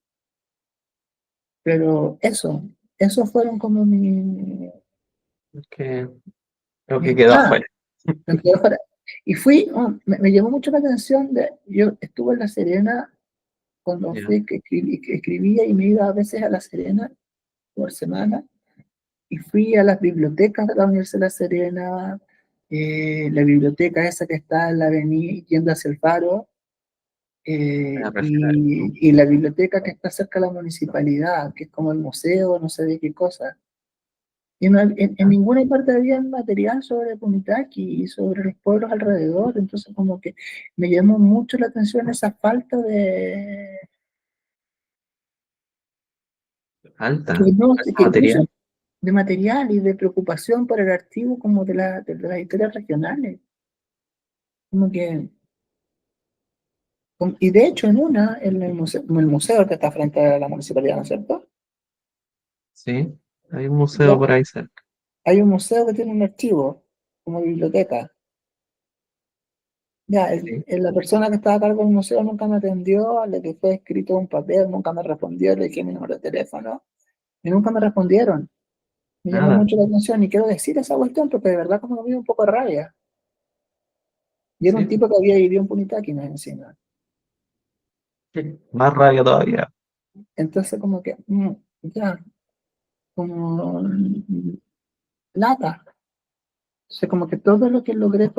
Pero eso fueron como Que creo que mis quedó afuera. me quedé fuera. Y fui, me llamó mucho la atención, yo estuve en La Serena cuando Ya, fui, que escribía y me iba a veces a La Serena por semana, y fui a las bibliotecas de la Universidad de La Serena, la biblioteca esa que está en la avenida yendo hacia el Faro, la prefiero. y la biblioteca que está cerca de la municipalidad, que es como el museo, no sé de qué cosa. Y en ninguna parte había material sobre Punitaqui y sobre los pueblos alrededor, entonces como que me llamó mucho la atención esa falta Alta, que alta incluso material. de material y de preocupación por el archivo como de las historias regionales. Como que, y de hecho en el museo que está frente a la municipalidad, ¿no es cierto? Sí, hay un museo Ya, por ahí cerca. hay un museo que tiene un archivo como biblioteca. Ya, Sí, la persona que estaba a cargo del museo nunca me atendió, le que fue escrito un papel, nunca me respondió, le dije mi número de teléfono y nunca me respondieron. Me llamó nada. mucho la atención y quiero decir esa cuestión porque de verdad como me dio un poco de rabia. Y era un Sí, tipo que había vivido en Punitaqui más encima. más rabia todavía. Entonces como que, ya, como lata. Entonces como que todo lo que logré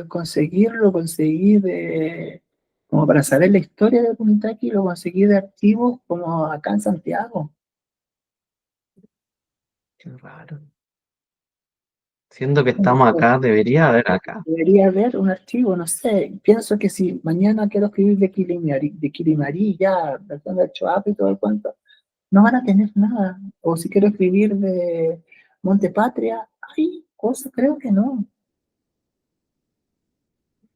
conseguir, lo conseguí como para saber la historia de Punitaqui, lo conseguí de archivos como acá en Santiago. Qué raro. Siendo que estamos acá, debería haber acá. Debería haber un archivo, no sé. Pienso que si mañana quiero escribir de Quilimarí, ya, versión del Choapa y todo el cuento, no van a tener nada. O si quiero escribir de Monte Patria, hay cosas, creo que no.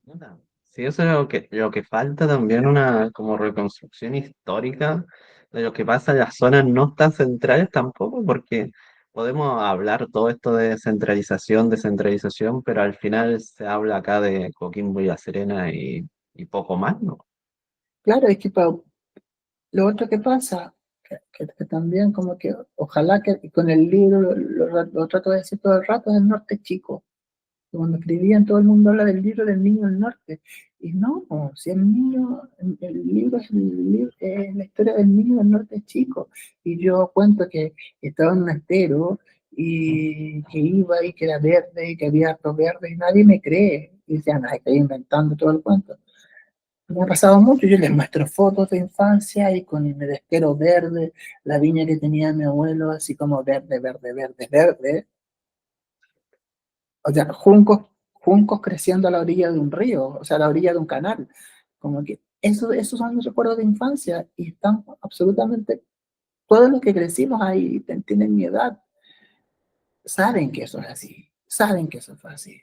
Nada. Sí, eso es lo que falta también una como reconstrucción histórica de lo que pasa en las zonas no tan centrales tampoco, porque podemos hablar todo esto de descentralización, pero al final se habla acá de Coquimbo y La Serena y poco más, ¿no? Claro, es que lo otro que pasa, que también como que ojalá que con el libro lo trato de decir todo el rato, es el norte chico. Cuando escribían todo el mundo habla del libro del niño del norte. Y no, si el niño, el libro es, es la historia del niño del norte chico. Y yo cuento que estaba en un estero y que iba y que era verde y que había hartos verdes y nadie me cree. Y decían, ay, estoy inventando todo el cuento. Me ha pasado mucho, yo les muestro fotos de infancia y con el estero verde, la viña que tenía mi abuelo, así como verde, verde, verde, verde, o sea, juncos creciendo a la orilla de un río, o sea, a la orilla de un canal. Como que esos son los recuerdos de infancia y están absolutamente, todos los que crecimos ahí, tienen mi edad, saben que eso es así, saben que eso fue así.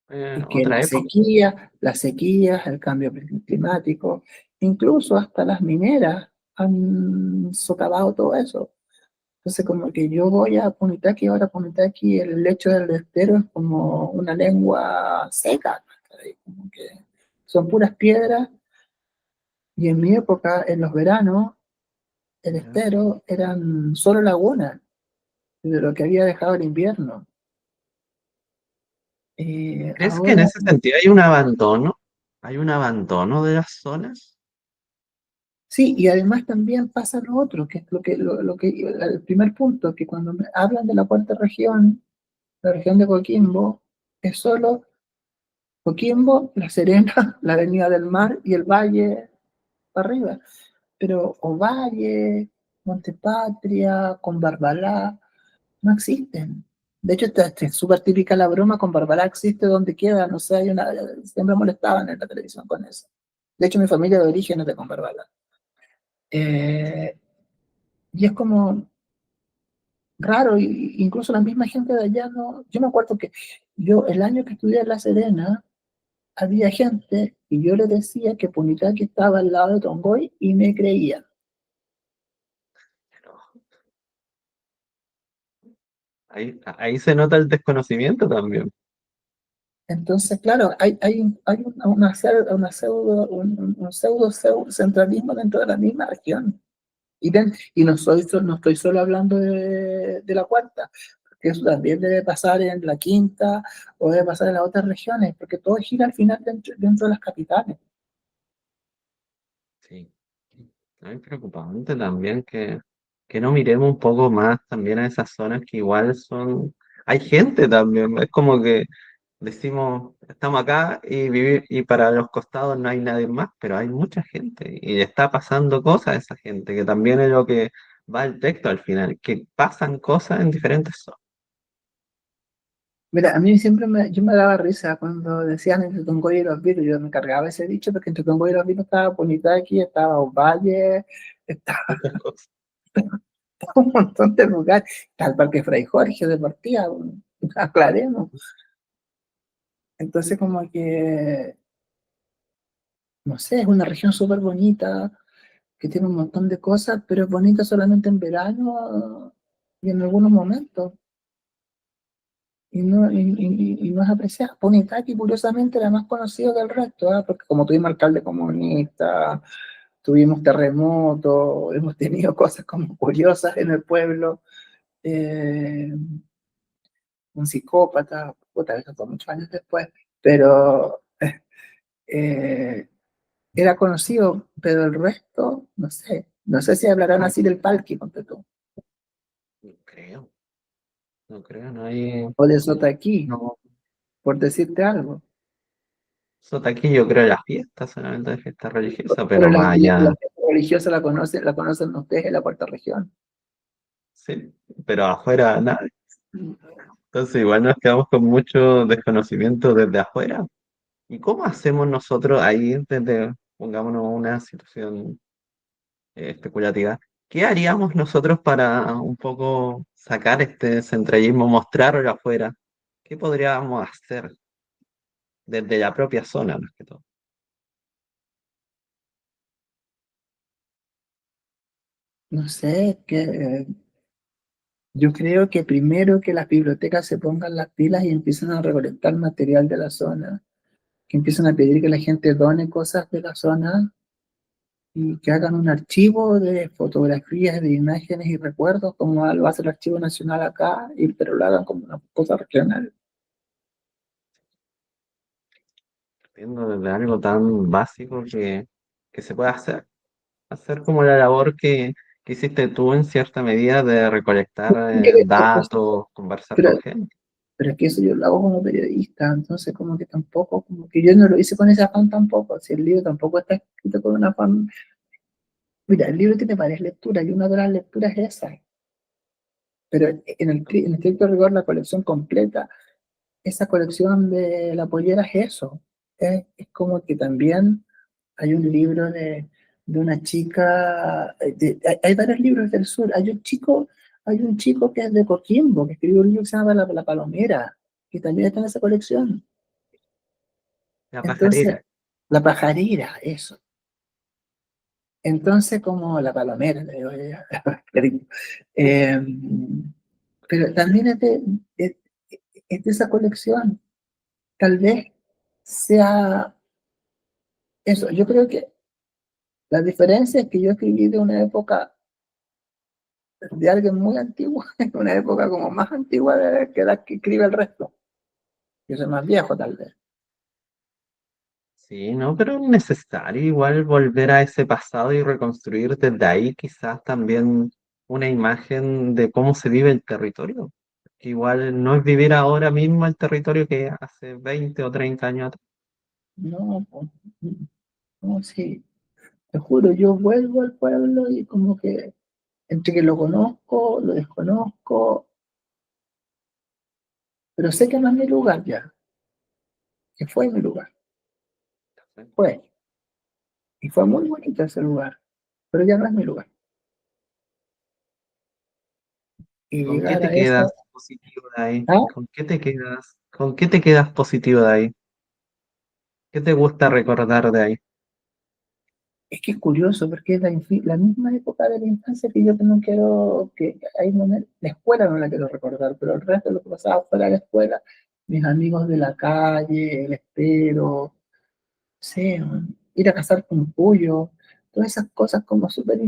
Y que Otra época. las sequías, el cambio climático, incluso hasta las mineras han socavado todo eso. Entonces, como que yo voy a Punitaqui, ahora Punitaqui, el lecho del estero es como una lengua seca, ¿cachai? Como que son puras piedras, y en mi época, en los veranos, el ¿Ya? estero eran solo lagunas, de lo que había dejado el invierno. ¿Crees que en Ahora, ese sentido hay un abandono? ¿Hay un abandono de las zonas? sí, y además también pasa lo otro, que es el primer punto, que cuando me hablan de la cuarta región, la región de Coquimbo, es solo Coquimbo, La Serena, la Avenida del Mar y el Valle para arriba. Pero Ovalle, Montepatria, con Barbalá, no existen. De hecho, esta es súper típica la broma, con Barbalá existe donde quiera, no sé, siempre molestaban en la televisión con eso. De hecho, mi familia de origen es de con Barbalá. Eh, y es como raro, incluso la misma gente de allá no. Yo me acuerdo que yo, el año que estudié en La Serena, había gente y yo le decía que Punitaqui estaba al lado de Tongoy y me creían. ahí se nota el desconocimiento también. Entonces, claro, hay un pseudo centralismo dentro de la misma región. Y no estoy solo hablando de la cuarta, porque eso también debe pasar en la quinta o debe pasar en las otras regiones, porque todo gira al final dentro de las capitales. Sí. No, es preocupante también que no miremos un poco más también a esas zonas que igual son... Hay gente también, es como que decimos, estamos acá y vivir, y para los costados no hay nadie más, pero hay mucha gente y le está pasando cosas a esa gente, que también es lo que va el texto al final, que pasan cosas en diferentes zonas. Mira, a mí yo me daba risa cuando decían entre Tongoy y los Vilos, yo me cargaba ese dicho porque entre Tongoy y los Vilos estaba Punitaqui, estaba Ovalle, estaba Muchas cosas. un montón de lugares, está el Parque Fray Jorge de partida, aclaremos. Entonces como que, no sé, es una región súper bonita, que tiene un montón de cosas, pero es bonita solamente en verano y en algunos momentos. Y no es apreciada. Punitaqui, curiosamente, era más conocido que el resto, ¿ah? Porque como tuvimos alcalde comunista, tuvimos terremotos, hemos tenido cosas como curiosas en el pueblo, eh, un psicópata, puta, eso fue muchos años después, pero eh, era conocido, pero el resto, no sé si hablarán así del Palqui, ponte tú, No creo, no creo, no hay... o de Sotaquí, No, por decirte algo. aquí yo creo la fiesta, solamente de fiesta religiosa, Pero pero más allá, la fiesta religiosa la conocen ustedes en la cuarta región. sí, pero afuera nada. Entonces igual nos quedamos con mucho desconocimiento desde afuera. ¿Y cómo hacemos nosotros ahí, desde, pongámonos una situación especulativa, qué haríamos nosotros para un poco sacar este centralismo, mostrarlo afuera? ¿Qué podríamos hacer desde la propia zona, más que todo? No sé, que yo creo que primero que las bibliotecas se pongan las pilas y empiecen a recolectar material de la zona, que empiecen a pedir que la gente done cosas de la zona y que hagan un archivo de fotografías, de imágenes y recuerdos, como lo hace el Archivo Nacional acá, pero lo hagan como una cosa regional. Partiendo desde algo tan básico que se puede hacer. Hacer como la labor que hiciste tú en cierta medida de recolectar datos, conversar Pero, con gente. pero es que eso yo lo hago como periodista, entonces como que tampoco, como que yo no lo hice con ese afán tampoco, si el libro tampoco está escrito con un afán. Mira, el libro tiene varias lecturas y una de las lecturas es esa, pero en estricto rigor la colección completa, esa colección de la pollera es eso, es como que también hay un libro de una chica, hay varios libros del sur, hay un chico que es de Coquimbo, que escribió un libro que se llama La Palomera, que también está en esa colección. La Entonces, pajarera. La Pajarera, eso. Entonces, como La Palomera, le digo yo, cariño. Eh, pero también es- es de esa colección. Tal vez sea eso. Yo creo que la diferencia es que yo escribí de una época de alguien muy antiguo, una época como más antigua de que la que escribe el resto. Yo soy más viejo, tal vez. Sí, no, pero es necesario igual volver a ese pasado y reconstruir desde ahí quizás también una imagen de cómo se vive el territorio. Que igual no es vivir ahora mismo el territorio que hace 20 o 30 años atrás. No, pues, no, sí. Te juro, yo vuelvo al pueblo y como que entre que lo conozco, lo desconozco, pero sé que no es mi lugar ya, que fue mi lugar, fue. Y fue muy bonito ese lugar, pero ya no es mi lugar. Y ¿Con qué llegar te a eso, quedas positivo de ahí? ¿ah? ¿Con qué te quedas? ¿Con qué te quedas positivo de ahí? ¿Qué te gusta recordar de ahí? Es que es curioso porque es la misma época de la infancia que yo no quiero, que hay momentos, la escuela no la quiero recordar, pero el resto de lo que pasaba fuera de la escuela, mis amigos de la calle, el espero, sé, ir a cazar con pollo, todas esas cosas como súper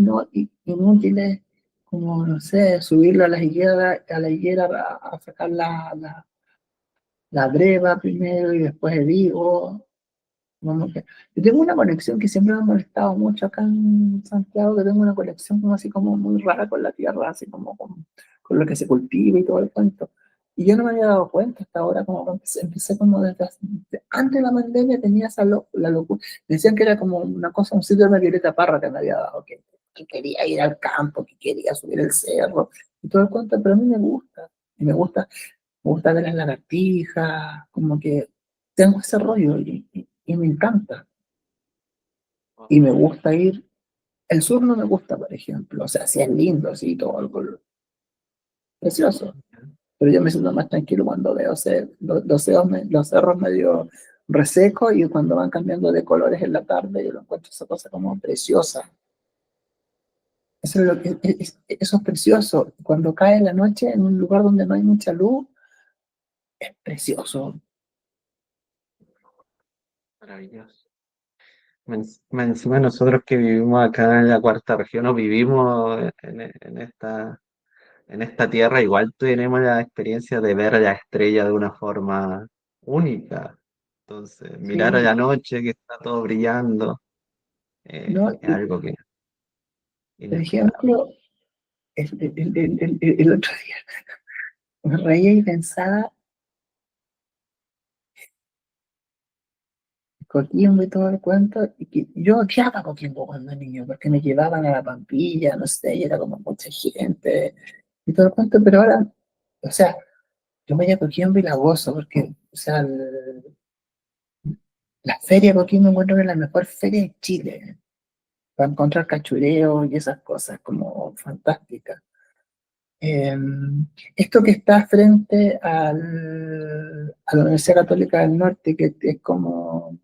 inútiles, como, no sé, subirlo a la higuera a sacar la breva primero y después el higo. Como que- yo tengo una conexión que siempre me ha molestado mucho acá en Santiago, que tengo una conexión como así como muy rara con la tierra, así como con lo que se cultiva y todo el cuento. Y yo no me había dado cuenta hasta ahora, como que empecé como antes de la pandemia tenía la locura. Decían que era como una cosa, un sitio de Violeta Parra que me había dado, que quería ir al campo, que quería subir el cerro y todo el cuento, pero a mí me gusta. Y me gusta ver las lagartijas, como que tengo ese rollo y me encanta. Y me gusta ir. El sur no me gusta, por ejemplo. O sea, sí es lindo, sí, todo algo precioso. Pero yo me siento más tranquilo cuando veo los cerros medio resecos y cuando van cambiando de colores en la tarde, yo lo encuentro esa cosa como preciosa. Eso es, eso es precioso. Cuando cae la noche en un lugar donde no hay mucha luz, es precioso. Maravilloso. Más encima nosotros que vivimos acá en la cuarta región o vivimos en esta tierra, igual tenemos la experiencia de ver la estrella de una forma única. Entonces, mirar a Sí, la noche que está todo brillando, ¿no? es algo que es Por inexplicable. ejemplo, el otro día me reía y pensaba Coquimbo y todo el cuento, y que yo odiaba Coquimbo cuando niño, porque me llevaban a la Pampilla, no sé, y era como mucha gente y todo el cuento, pero ahora, o sea, yo me voy a Coquimbo y la gozo, porque, o sea, la feria de Coquimbo encuentro que es la mejor feria de Chile, para encontrar cachureo y esas cosas como fantásticas. Eh, Esto que está frente a la Universidad Católica del Norte, que es como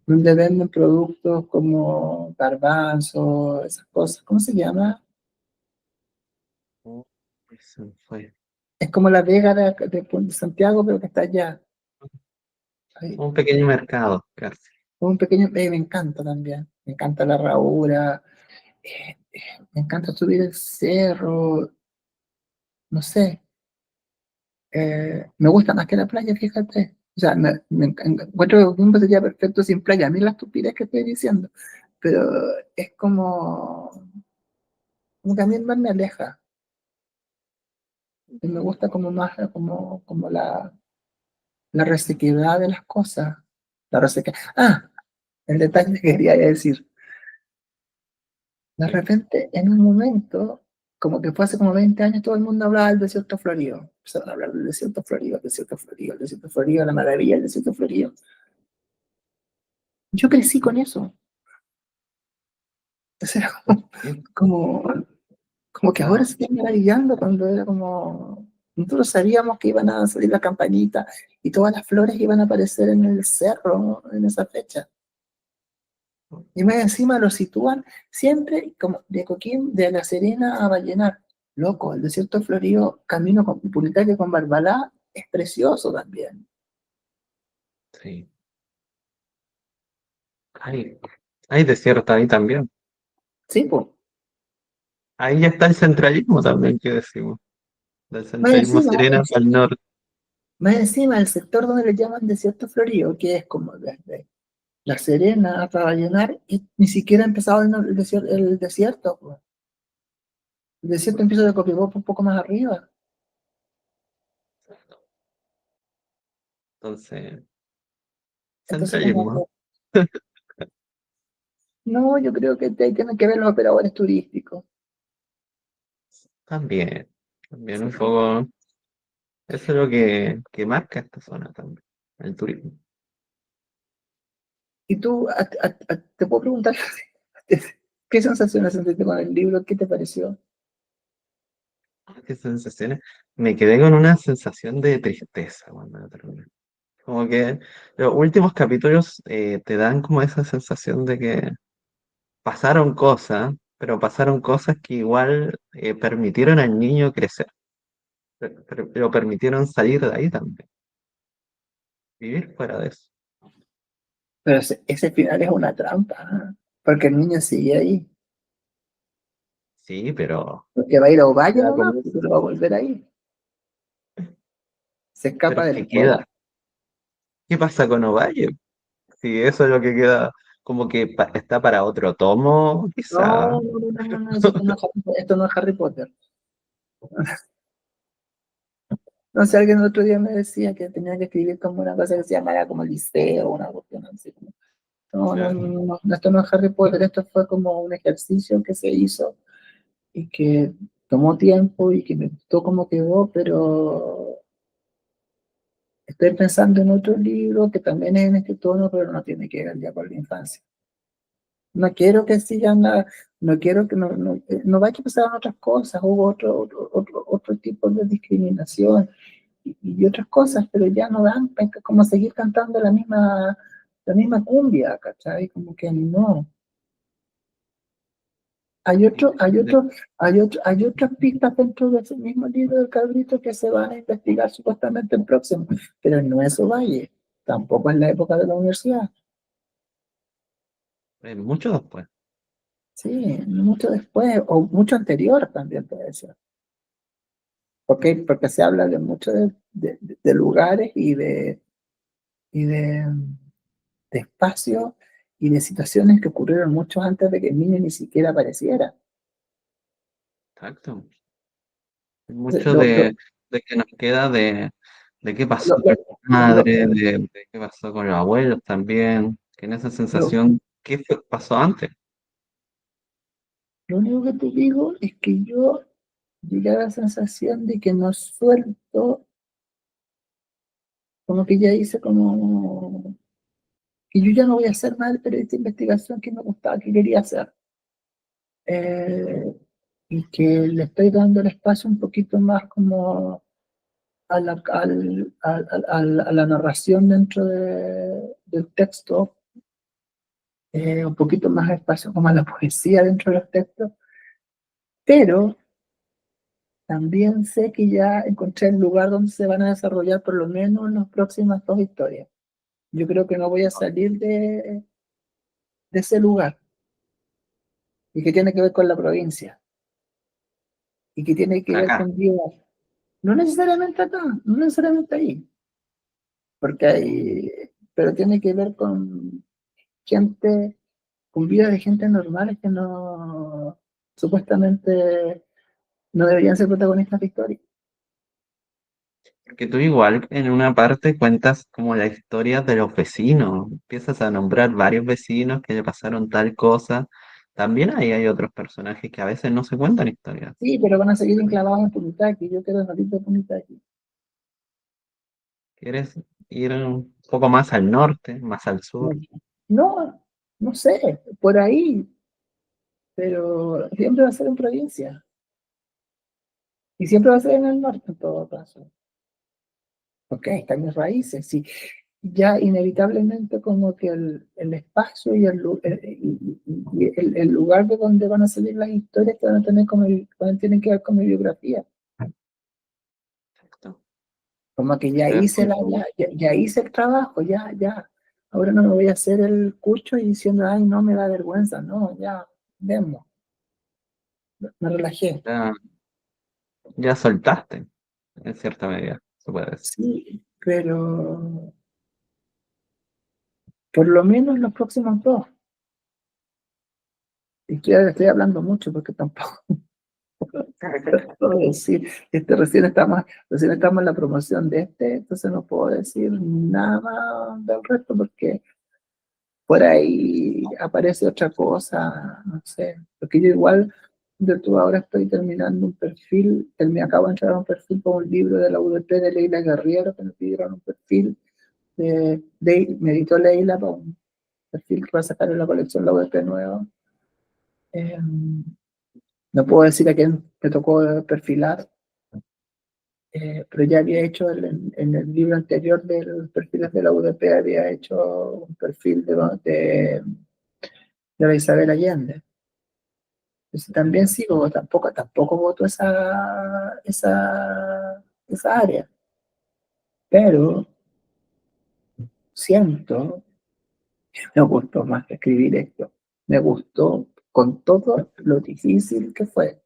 donde venden productos como garbanzos, esas cosas. ¿Cómo se llama? Oh, se me fue. Es como la Vega de Santiago, pero que está allá. Hay Un pequeño mercado, casi. un pequeño, me encanta también. Me encanta la herradura, me encanta subir el cerro, no sé. Me gusta más que la playa, fíjate. O sea, encuentro que Coquimbo sería perfecto sin playa. A mí la estupidez que estoy diciendo. Pero es como que a mí el mar me aleja. Y me gusta como más como la resequedad de las cosas. La resequedad. Ah, el detalle que quería decir. De Sí. repente, en un momento, como que fue hace como 20 años, todo el mundo hablaba del desierto florido. Empezaron a hablar del desierto florido, el desierto florido, el desierto florido, la maravilla del desierto florido. Yo crecí con eso. O sea, Sí. como, como que ahora se está maravillando cuando era como. Nosotros sabíamos que iban a salir la campanita y todas las flores iban a aparecer en el cerro, ¿no? En esa fecha. Y más encima lo sitúan siempre como de Coquín, de La Serena a Vallenar. Loco, el desierto florido, camino con Puritaque con Barbalá, es precioso también. Sí. Hay, hay desierto ahí también. Sí, pues. Ahí ya está el centralismo también que decimos. Del Más centralismo encima, Serena para el norte. más encima, el sector donde le llaman desierto florido, que es como desde La Serena hasta Vallenar, y ni siquiera ha empezado el desierto, pues. El desierto empieza de Copiapó un poco más arriba. Entonces, Entonces, como centralismo. no, yo creo que ahí tienen que ver los operadores turísticos. También. También Sí, un pues. poco. Eso es lo que marca esta zona también. El turismo. Y tú, te puedo preguntar, ¿qué sensaciones sentiste con el libro? ¿Qué te pareció? ¿Qué sensaciones? Me quedé con una sensación de tristeza cuando lo terminé. Como que los últimos capítulos te dan como esa sensación de que pasaron cosas, pero pasaron cosas que igual permitieron al niño crecer, pero permitieron salir de ahí también, vivir fuera de eso. Pero ese final es una trampa, ¿ah? Porque el niño sigue ahí. Sí, Porque va a ir a Ovalle nomás, y lo va a volver ahí. Se escapa pero ¿qué después. queda? ¿Qué pasa con Ovalle? Si eso es lo que queda, como que está para otro tomo, quizá. No, no, no, no, no, no, esto no es esto no es Harry Potter. No sé, alguien el otro día me decía que tenía que escribir como una cosa que se llamara como liceo, una cuestión así. No, no, Claro. no, no, esto no es Harry Potter, esto fue como un ejercicio que se hizo y que tomó tiempo y que me gustó cómo quedó, pero estoy pensando en otro libro que también es en este tono, pero no tiene que ver ya con la infancia. No quiero que sigan, no quiero que no vaya a pasar otras cosas, hubo otro tipo de discriminación y otras cosas, pero ya no dan como seguir cantando la misma cumbia, ¿cachai? Como que no. Hay otro, hay De- otro, hay otras pistas dentro de ese mismo libro del cabrito que se van a investigar supuestamente el próximo, pero no es Ovalle, tampoco en la época de la universidad, mucho después. sí, mucho después, o mucho anterior también puede ser, porque se habla de mucho de lugares y de espacios y de situaciones que ocurrieron mucho antes de que el niño ni siquiera apareciera. Exacto. Mucho Lo, lo, de que nos queda de qué pasó lo, con la lo, madre, de qué pasó con los abuelos también, que en esa lo- sensación, pasó antes? Lo único que te digo es que yo llegué a la sensación de que no suelto, como que ya hice como que yo ya no voy a hacer más el periodista de investigación que me gustaba, que quería hacer. Eh, y que le estoy dando el espacio un poquito más como a la narración dentro del texto, un poquito más espacio como a la poesía dentro de los textos, pero también sé que ya encontré el lugar donde se van a desarrollar por lo menos las próximas dos historias. Yo creo que no voy a salir de ese lugar y que tiene que ver con la provincia y que tiene que ver Acá. con vida. No necesariamente acá, no necesariamente ahí, porque pero tiene que ver con gente, con vida de gente normales que no, supuestamente no deberían ser protagonistas de historia. Porque tú igual en una parte cuentas como la historia de los vecinos, empiezas a nombrar varios vecinos que le pasaron tal cosa. También ahí hay otros personajes que a veces no se cuentan historias. Sí, pero van a seguir enclavados en Punitaqui. Yo quiero salir de Punitaqui. ¿Quieres ir un poco más al norte, más al sur? No, no sé, por ahí, pero siempre va a ser en provincia y siempre va a ser en el norte en todo caso. Ok, están mis raíces, sí. Ya inevitablemente como que el espacio y el lugar de donde van a salir las historias que van a tener tienen que ver con mi biografía. Exacto. Como que ya Ver hice con la, tu- ya hice el trabajo, ya. Ahora no me voy a hacer el cucho y diciendo, ay, no me da vergüenza, no, ya, vemos, me relajé. ya, ya soltaste, en cierta medida, se puede decir. Sí, pero por lo menos los próximos dos. Y que estoy hablando mucho porque tampoco puedo decir, recién estamos en la promoción de entonces no puedo decir nada del resto porque por ahí aparece otra cosa, no sé, porque yo igual, ahora estoy terminando un perfil, me acabo de entrar a un perfil con un libro de la UDP de Leila Guerriero, que me pidieron un perfil, me editó Leila para un perfil que va a sacar en la colección la UDP nueva. Eh, no puedo decir a quién me tocó perfilar, pero ya había hecho en el libro anterior de los perfiles de la UDP, había hecho un perfil de la Isabel Allende. Entonces, también sigo, tampoco voto esa área, pero siento que me gustó más que escribir esto. Me gustó con todo lo difícil que fue.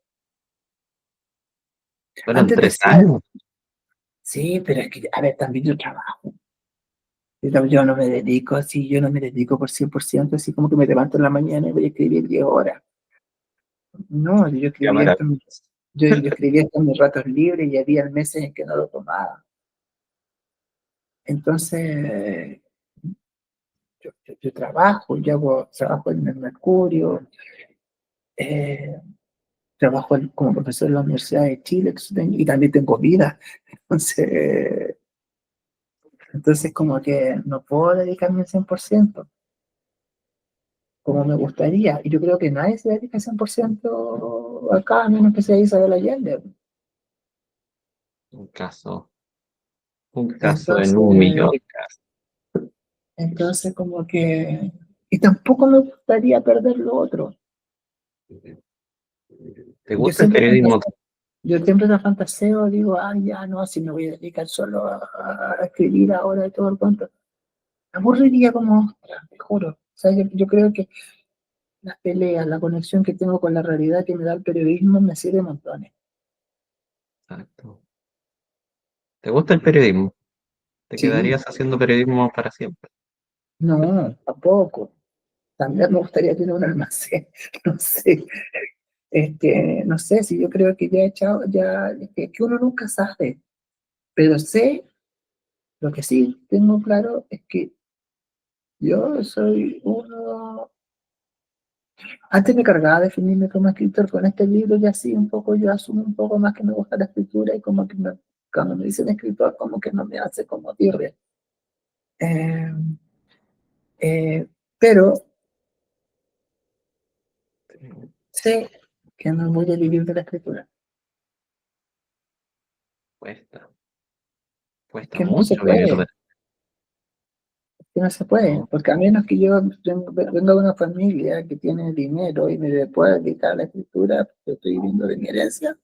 Fueron Antes tres decía, años. sí, pero es que, a ver, también yo trabajo. Yo no me dedico así, yo no me dedico por 100%, así como que me levanto en la mañana y voy a escribir 10 horas. No, Cámara. yo escribía esto en mis ratos libres y había meses en que no lo tomaba. Entonces, yo trabajo, trabajo en el Mercurio, eh, trabajo como profesor en la Universidad de Chile y también tengo vida. Entonces como que no puedo dedicarme al 100% como me gustaría. Y yo creo que nadie se dedica al 100% acá, a menos que sea Isabel Allende. Un caso, un caso en un millón Entonces, de casos. entonces como que... Y tampoco me gustaría perder lo otro. ¿Te Yo gusta el siempre periodismo? fantaseo, yo siempre me fantaseo, digo, ay, ya no, si me voy a dedicar solo a escribir ahora y todo el cuento. Me aburriría como ostras, te juro. O sea, yo creo que las peleas, la conexión que tengo con la realidad que me da el periodismo me sirve montones. Exacto. ¿Te gusta el periodismo? ¿Te Sí, quedarías haciendo periodismo para siempre? no, tampoco. También me gustaría tener un almacén, no sé. No sé si yo creo que ya he echado, ya, es que uno nunca sabe, pero sé, lo que sí tengo claro es que yo soy uno. Antes me cargaba definirme como escritor, con este libro ya sí, un poco yo asumo un poco más que me gusta la escritura y como que cuando me dicen escritor, como que no me hace como tirria. Eh, eh, pero sé que no voy a vivir de la escritura, Cuesta, cuesta que no se mucho vivir de... puede, que no se puede, No, porque a menos que yo venga de una familia que tiene dinero y me pueda dedicar a la escritura, porque estoy viviendo de mi herencia,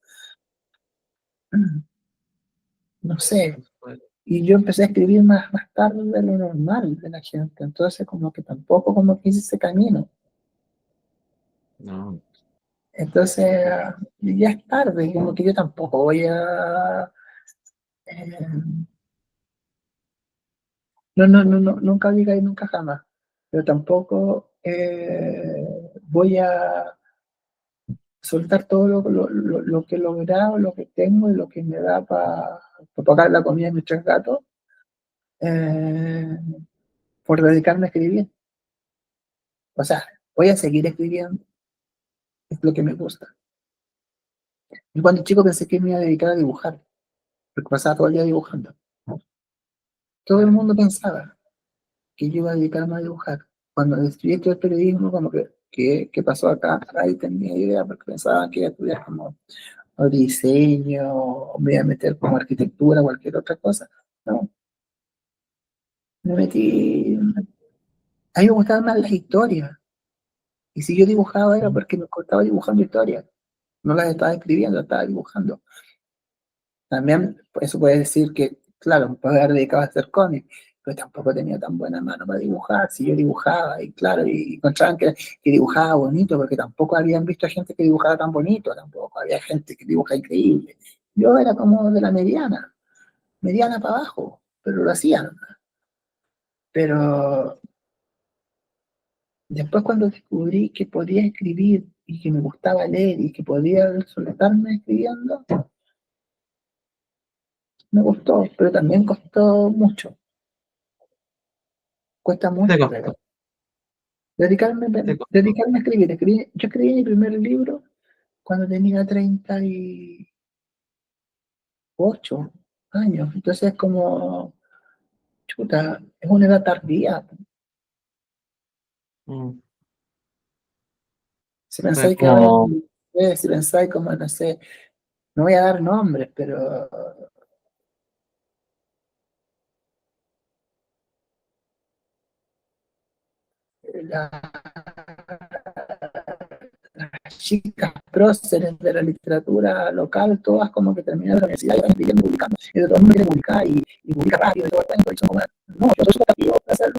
no sé. no se puede. Y yo empecé a escribir más tarde de lo normal de la gente, entonces como que tampoco como que hice ese camino. No, Entonces ya es tarde, como que yo tampoco voy eh, nunca diga y nunca jamás, pero tampoco voy a soltar todo lo que he logrado, lo que tengo y lo que me da para pagar la comida de mis tres gatos, eh, por dedicarme a escribir. O sea, voy a seguir escribiendo, es lo que me gusta. Yo cuando chico pensé que me iba a dedicar a dibujar, porque pasaba todo el día dibujando. Todo el claro. mundo pensaba que yo iba a dedicarme a dibujar. Cuando estudié todo el periodismo, como que, ¿qué pasó acá? Ahí tenía idea, porque pensaban que iba a estudiar como o diseño, o me iba a meter como arquitectura, cualquier otra cosa. No, me metí. A mí me gustaban más las historias. Y si yo dibujaba era porque me estaba dibujando historias. No las estaba escribiendo, las estaba dibujando. También eso puede decir que, claro, me puedo haber dedicado a hacer cómics, pero tampoco tenía tan buena mano para dibujar. Si yo dibujaba, y claro, y encontraban que dibujaba bonito, porque tampoco habían visto a gente que dibujaba tan bonito, tampoco había gente que dibuja increíble. Yo era como de la mediana para abajo, pero lo hacían. Pero después cuando descubrí que podía escribir y que me gustaba leer y que podía soltarme escribiendo, me gustó, pero también costó mucho. Cuesta ¿Qué te mucho, costó? dedicarme, ¿Qué te costó? dedicarme a escribir. Yo escribí mi primer libro cuando tenía 38 años. Entonces es como, chuta, es una edad tardía. Mm. Si Pero es pensáis que ahora, como, si pensáis como, no sé, no voy a dar nombres, pero la, chicas próceres de la literatura local, todas como que terminaron la universidad y van viviendo publicando. Y de todo el mundo quiere publicar y publica rápido y todo el cuento. Y son como, no, yo soy súper tardío para hacerlo.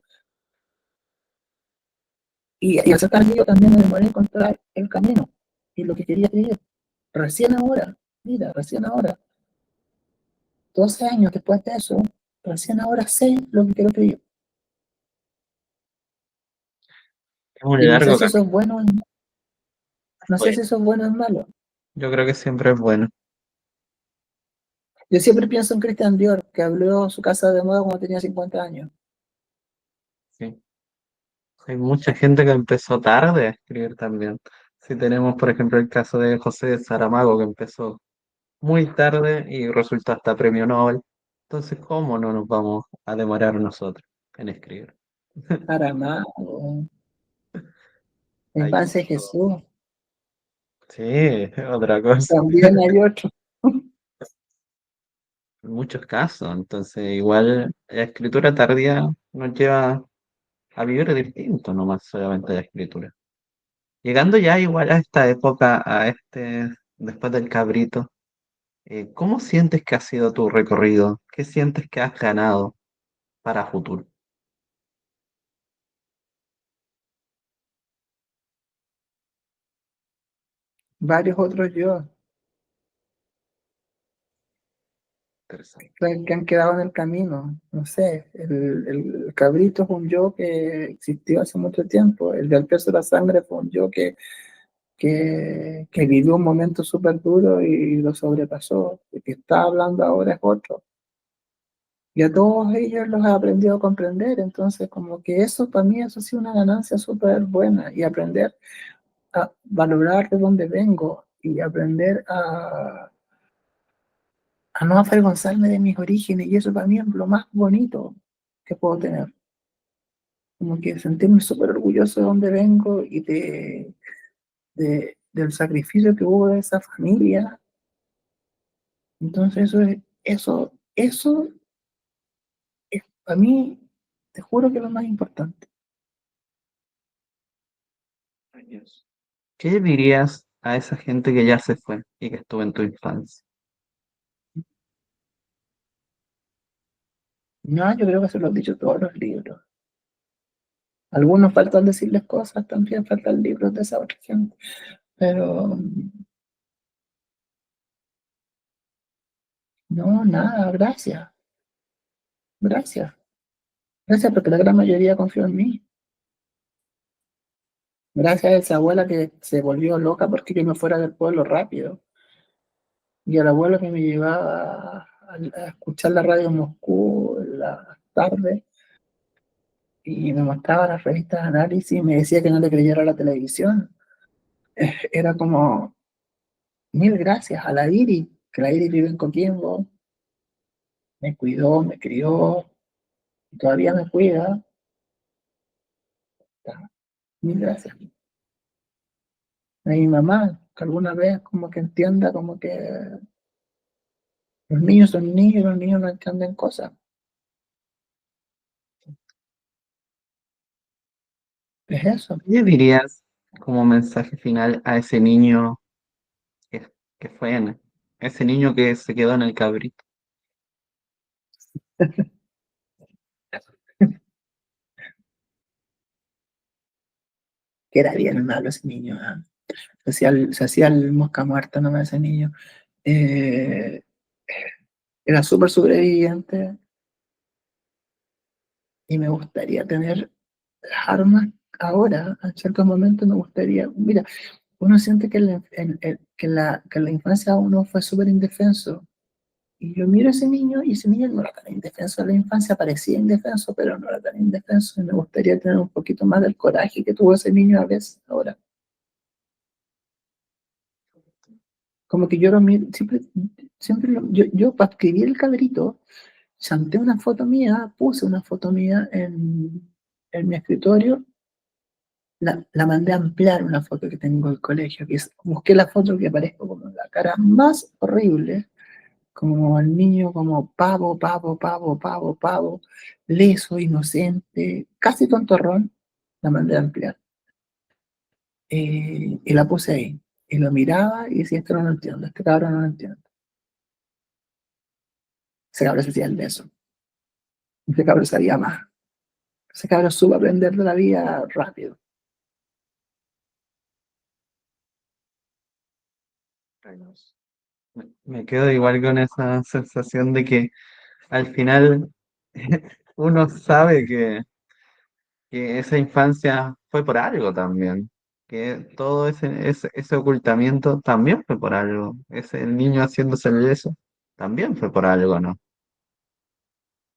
Y al ser tardío también me demoré en encontrar el camino y lo que quería escribir. Recién ahora, mira, recién ahora, 12 años después de eso, recién ahora sé lo que quiero escribir. Es un Y no sé largo si eso camino. es bueno, no sé Bueno, si eso es bueno o es malo. yo creo que siempre es bueno. Yo siempre pienso en Christian Dior, que abrió su casa de moda cuando tenía 50 años. Sí. Hay mucha gente que empezó tarde a escribir también. Si tenemos, por ejemplo, el caso de José de Saramago, que empezó muy tarde y resultó hasta premio Nobel. Entonces, ¿cómo no nos vamos a demorar nosotros en escribir? Saramago, la Hay infancia de otro. Jesús. Sí, otra cosa. También hay otro. En muchos casos. Entonces, igual la escritura tardía nos lleva a vivir distinto, no más solamente la escritura. Llegando ya igual a esta época, después del Cabrito, ¿cómo sientes que ha sido tu recorrido? ¿Qué sientes que has ganado para futuro? Varios otros yo Interesante. que han quedado en el camino. No sé, el cabrito es un yo que existió hace mucho tiempo. El del peso de la sangre fue un yo que vivió un momento súper duro y lo sobrepasó. El que está hablando ahora es otro. Y a todos ellos los he aprendido a comprender. Entonces, como que eso para mí, eso ha sido una ganancia súper buena. Y aprender a valorar de dónde vengo y aprender a no avergonzarme de mis orígenes. Y eso para mí es lo más bonito que puedo tener. Como que sentirme súper orgulloso de dónde vengo y del sacrificio que hubo de esa familia. Entonces eso es para mí, te juro que es lo más importante. Años. ¿Qué dirías a esa gente que ya se fue y que estuvo en tu infancia? No, yo creo que se lo han dicho todos los libros. Algunos faltan decirles cosas, también faltan libros de esa otra gente. Pero no, nada, gracias, gracias. Gracias porque la gran mayoría confió en mí. Gracias a esa abuela que se volvió loca porque yo me fuera del pueblo rápido. Y al abuelo que me llevaba a escuchar la radio en Moscú en la tarde y me mostraba las revistas de análisis y me decía que no le creyera a la televisión. Era como, mil gracias a la Iri, que la Iri vive en Coquimbo, me cuidó, me crió, y todavía me cuida. Mil gracias. A mi mamá, que alguna vez como que entienda como que los niños son niños y los niños no entienden cosas. Es eso. ¿Qué le dirías como mensaje final a ese niño que, que fue ese niño que se quedó en el Cabrito? Que era bien malo ese niño. ¿Eh? Se hacía el mosca muerta nomás ese niño. Eh, Era súper sobreviviente y me gustaría tener las armas ahora. En ciertos momentos me gustaría. Mira, uno siente que en la infancia uno fue súper indefenso. Y yo miro a ese niño y ese niño no era tan indefenso en la infancia, parecía indefenso, pero no era tan indefenso. Y me gustaría tener un poquito más del coraje que tuvo ese niño a veces ahora. Como que yo lo miro, siempre yo para escribir el cabrito, chanté una foto mía, puse una foto mía en mi escritorio, la mandé a ampliar una foto que tengo del colegio, busqué la foto que aparezco como la cara más horrible, como el niño como pavo, pavo, pavo, pavo, pavo, leso, inocente, casi tontorrón, la mandé a ampliar y la puse ahí. Y lo miraba y decía, esto no lo entiendo, este cabrón no lo entiendo. Ese cabrón se hacía el beso. Ese cabrón sabía más. Ese cabrón supo aprender de la vida rápido. Rayos. Me quedo igual con esa sensación de que al final uno sabe que esa infancia fue por algo también, que todo ese ocultamiento también fue por algo, ese el niño haciéndose el beso también fue por algo, ¿no?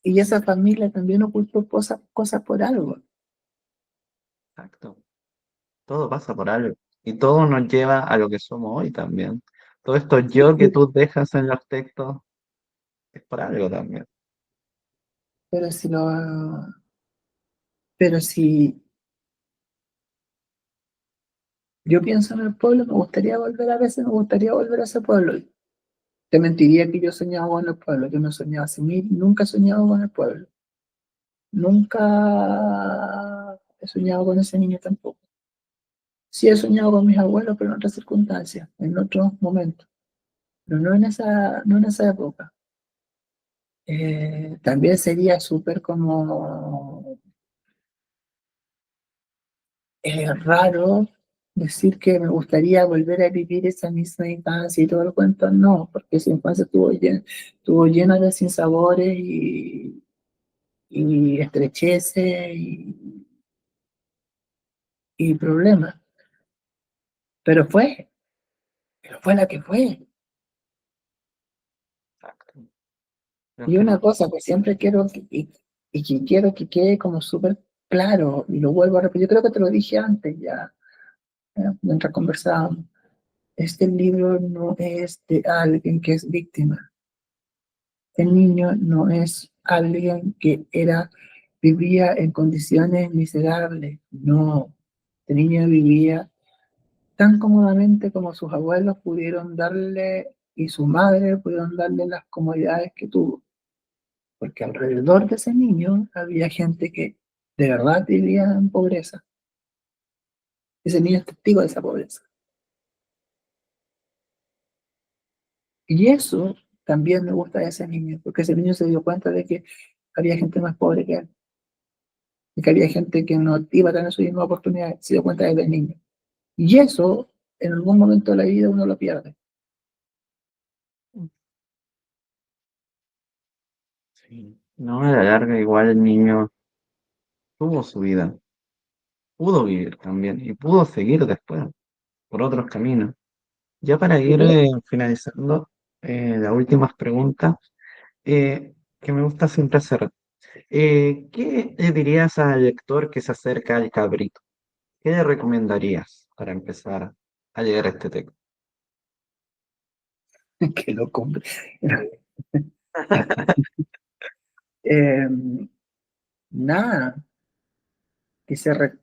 Y esa familia también ocultó cosas por algo. Exacto, todo pasa por algo y todo nos lleva a lo que somos hoy también. Todo esto Sí, yo que tú dejas en los textos es por algo también. pero si lo, pero si yo pienso en el pueblo, me gustaría volver a veces, me gustaría volver a ese pueblo. Te mentiría que yo soñaba con el pueblo, yo no soñaba así, nunca he soñado con el pueblo, nunca he soñado con ese niño tampoco. Sí he soñado con mis abuelos, pero en otras circunstancias, en otros momentos, pero no en esa época. También sería súper como raro decir que me gustaría volver a vivir esa misma infancia y todo el cuento, no, porque esa infancia estuvo llena de sinsabores y estrecheces y problemas, pero fue la que fue. Exacto. Creo Y que no. una cosa que siempre quiero y que quiero que quede como súper claro, y lo vuelvo a repetir, yo creo que te lo dije antes ya, mientras conversábamos, este libro no es de alguien que es víctima. El niño no es alguien que vivía en condiciones miserables, no. El niño vivía tan cómodamente como sus abuelos pudieron darle y su madre pudieron darle las comodidades que tuvo, porque alrededor de ese niño había gente que de verdad vivía en pobreza. Ese niño es testigo de esa pobreza. Y eso también me gusta de ese niño, porque ese niño se dio cuenta de que había gente más pobre que él, y que había gente que no iba a tener su misma oportunidad, se dio cuenta desde niño. Y eso, en algún momento de la vida, uno lo pierde. Sí. No, a la larga igual el niño tuvo su vida, pudo vivir también y pudo seguir después por otros caminos. Ya para Yo ir creo finalizando, las últimas preguntas que me gusta siempre hacer. ¿Qué le dirías al lector que se acerca al Cabrito? ¿Qué le recomendarías para empezar a leer este texto? que lo compre. Eh, nada,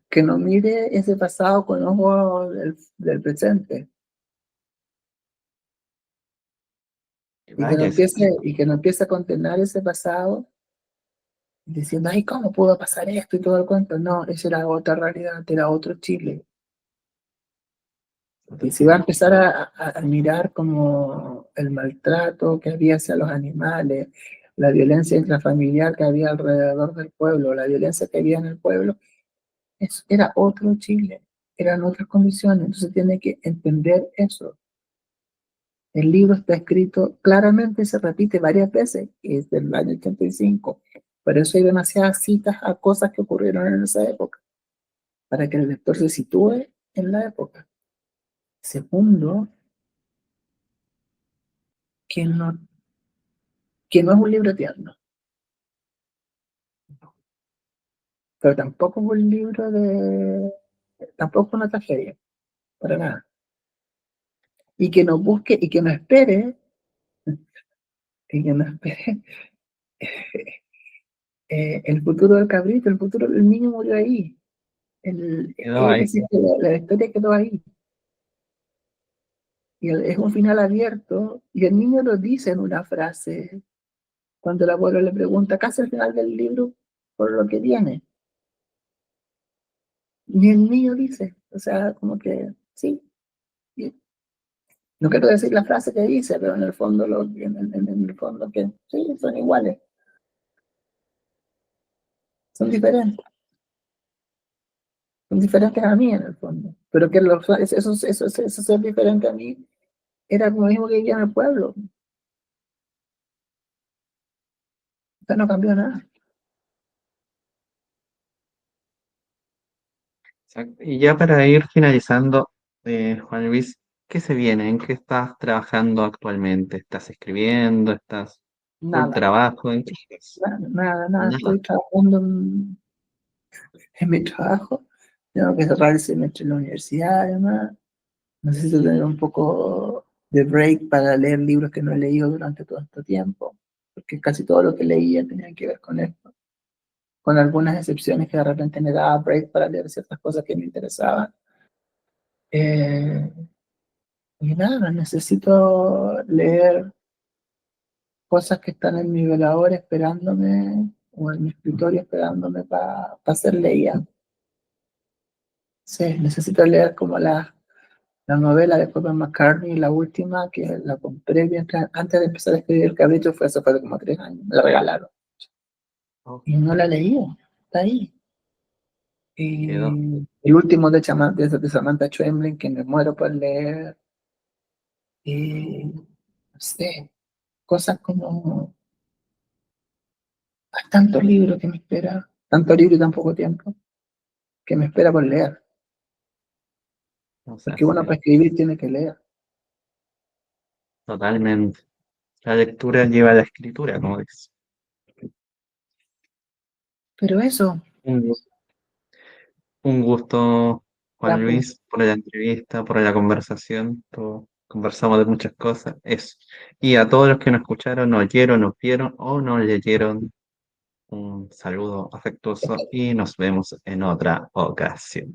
que no mire ese pasado con ojos del presente Que vaya ese camino. y que no empiece a condenar ese pasado diciendo, ay, ¿cómo pudo pasar esto y todo el cuento? No, esa era otra realidad, era otro Chile. Y si va a empezar a mirar como el maltrato que había hacia los animales, la violencia intrafamiliar que había alrededor del pueblo, la violencia que había en el pueblo, era otro Chile, eran otras condiciones, entonces tiene que entender eso. El libro está escrito claramente, se repite varias veces, es del año 85, por eso hay demasiadas citas a cosas que ocurrieron en esa época, para que el lector se sitúe en la época. Segundo, que no, que no es un libro tierno, pero tampoco es un libro tampoco una tragedia, para nada. Y que no busque, y que no espere el futuro del cabrito, el futuro del niño murió ahí. Quedó Es ahí. decir, que la historia quedó ahí. Y es un final abierto, y el niño lo dice en una frase, cuando el abuelo le pregunta, casi al final del libro, por lo que viene. Ni el niño dice, o sea, como que sí, No quiero decir la frase que dice, pero en el fondo, en el fondo que sí, son iguales, son diferentes. Son diferentes a mí en el fondo. Pero que eso ser diferente a mí era como mismo que vivía en el pueblo. O sea, no cambió nada. Exacto. Y ya para ir finalizando, Juan Luis, ¿qué se viene? ¿En qué estás trabajando actualmente? ¿Estás escribiendo? ¿Estás full Nada, trabajo? ¿En qué estás? nada. Nada. Estoy trabajando en mi trabajo. Tengo que cerrar el semestre en la universidad, además. Necesito tener un poco de break para leer libros que no he leído durante todo este tiempo, porque casi todo lo que leía tenía que ver con esto, con algunas excepciones que de repente me daba break para leer ciertas cosas que me interesaban. Eh, y nada, necesito leer cosas que están en mi velador esperándome, o en mi escritorio esperándome para ser leídas. Sí, necesito leer como la novela de Paul McCartney, la última, que la compré antes de empezar a escribir el cabrito, fue hace como 3 años, me la regalaron. Oh, Y no la leí, está ahí. quedó. Y el último de Samantha Schweblin, que me muero por leer. Y no sé, cosas como, hay tanto libro que me espera, tanto libro y tan poco tiempo, que me espera por leer. O sea, Porque uno sí, para escribir tiene que leer. totalmente. La lectura lleva a la escritura, como dices. Pero eso, Un gusto, un gusto, ya Juan pues, Luis, por la entrevista, por la conversación. Conversamos de muchas cosas. Eso. Y a todos los que nos escucharon, nos oyeron, nos vieron o nos leyeron, un saludo afectuoso y nos vemos en otra ocasión.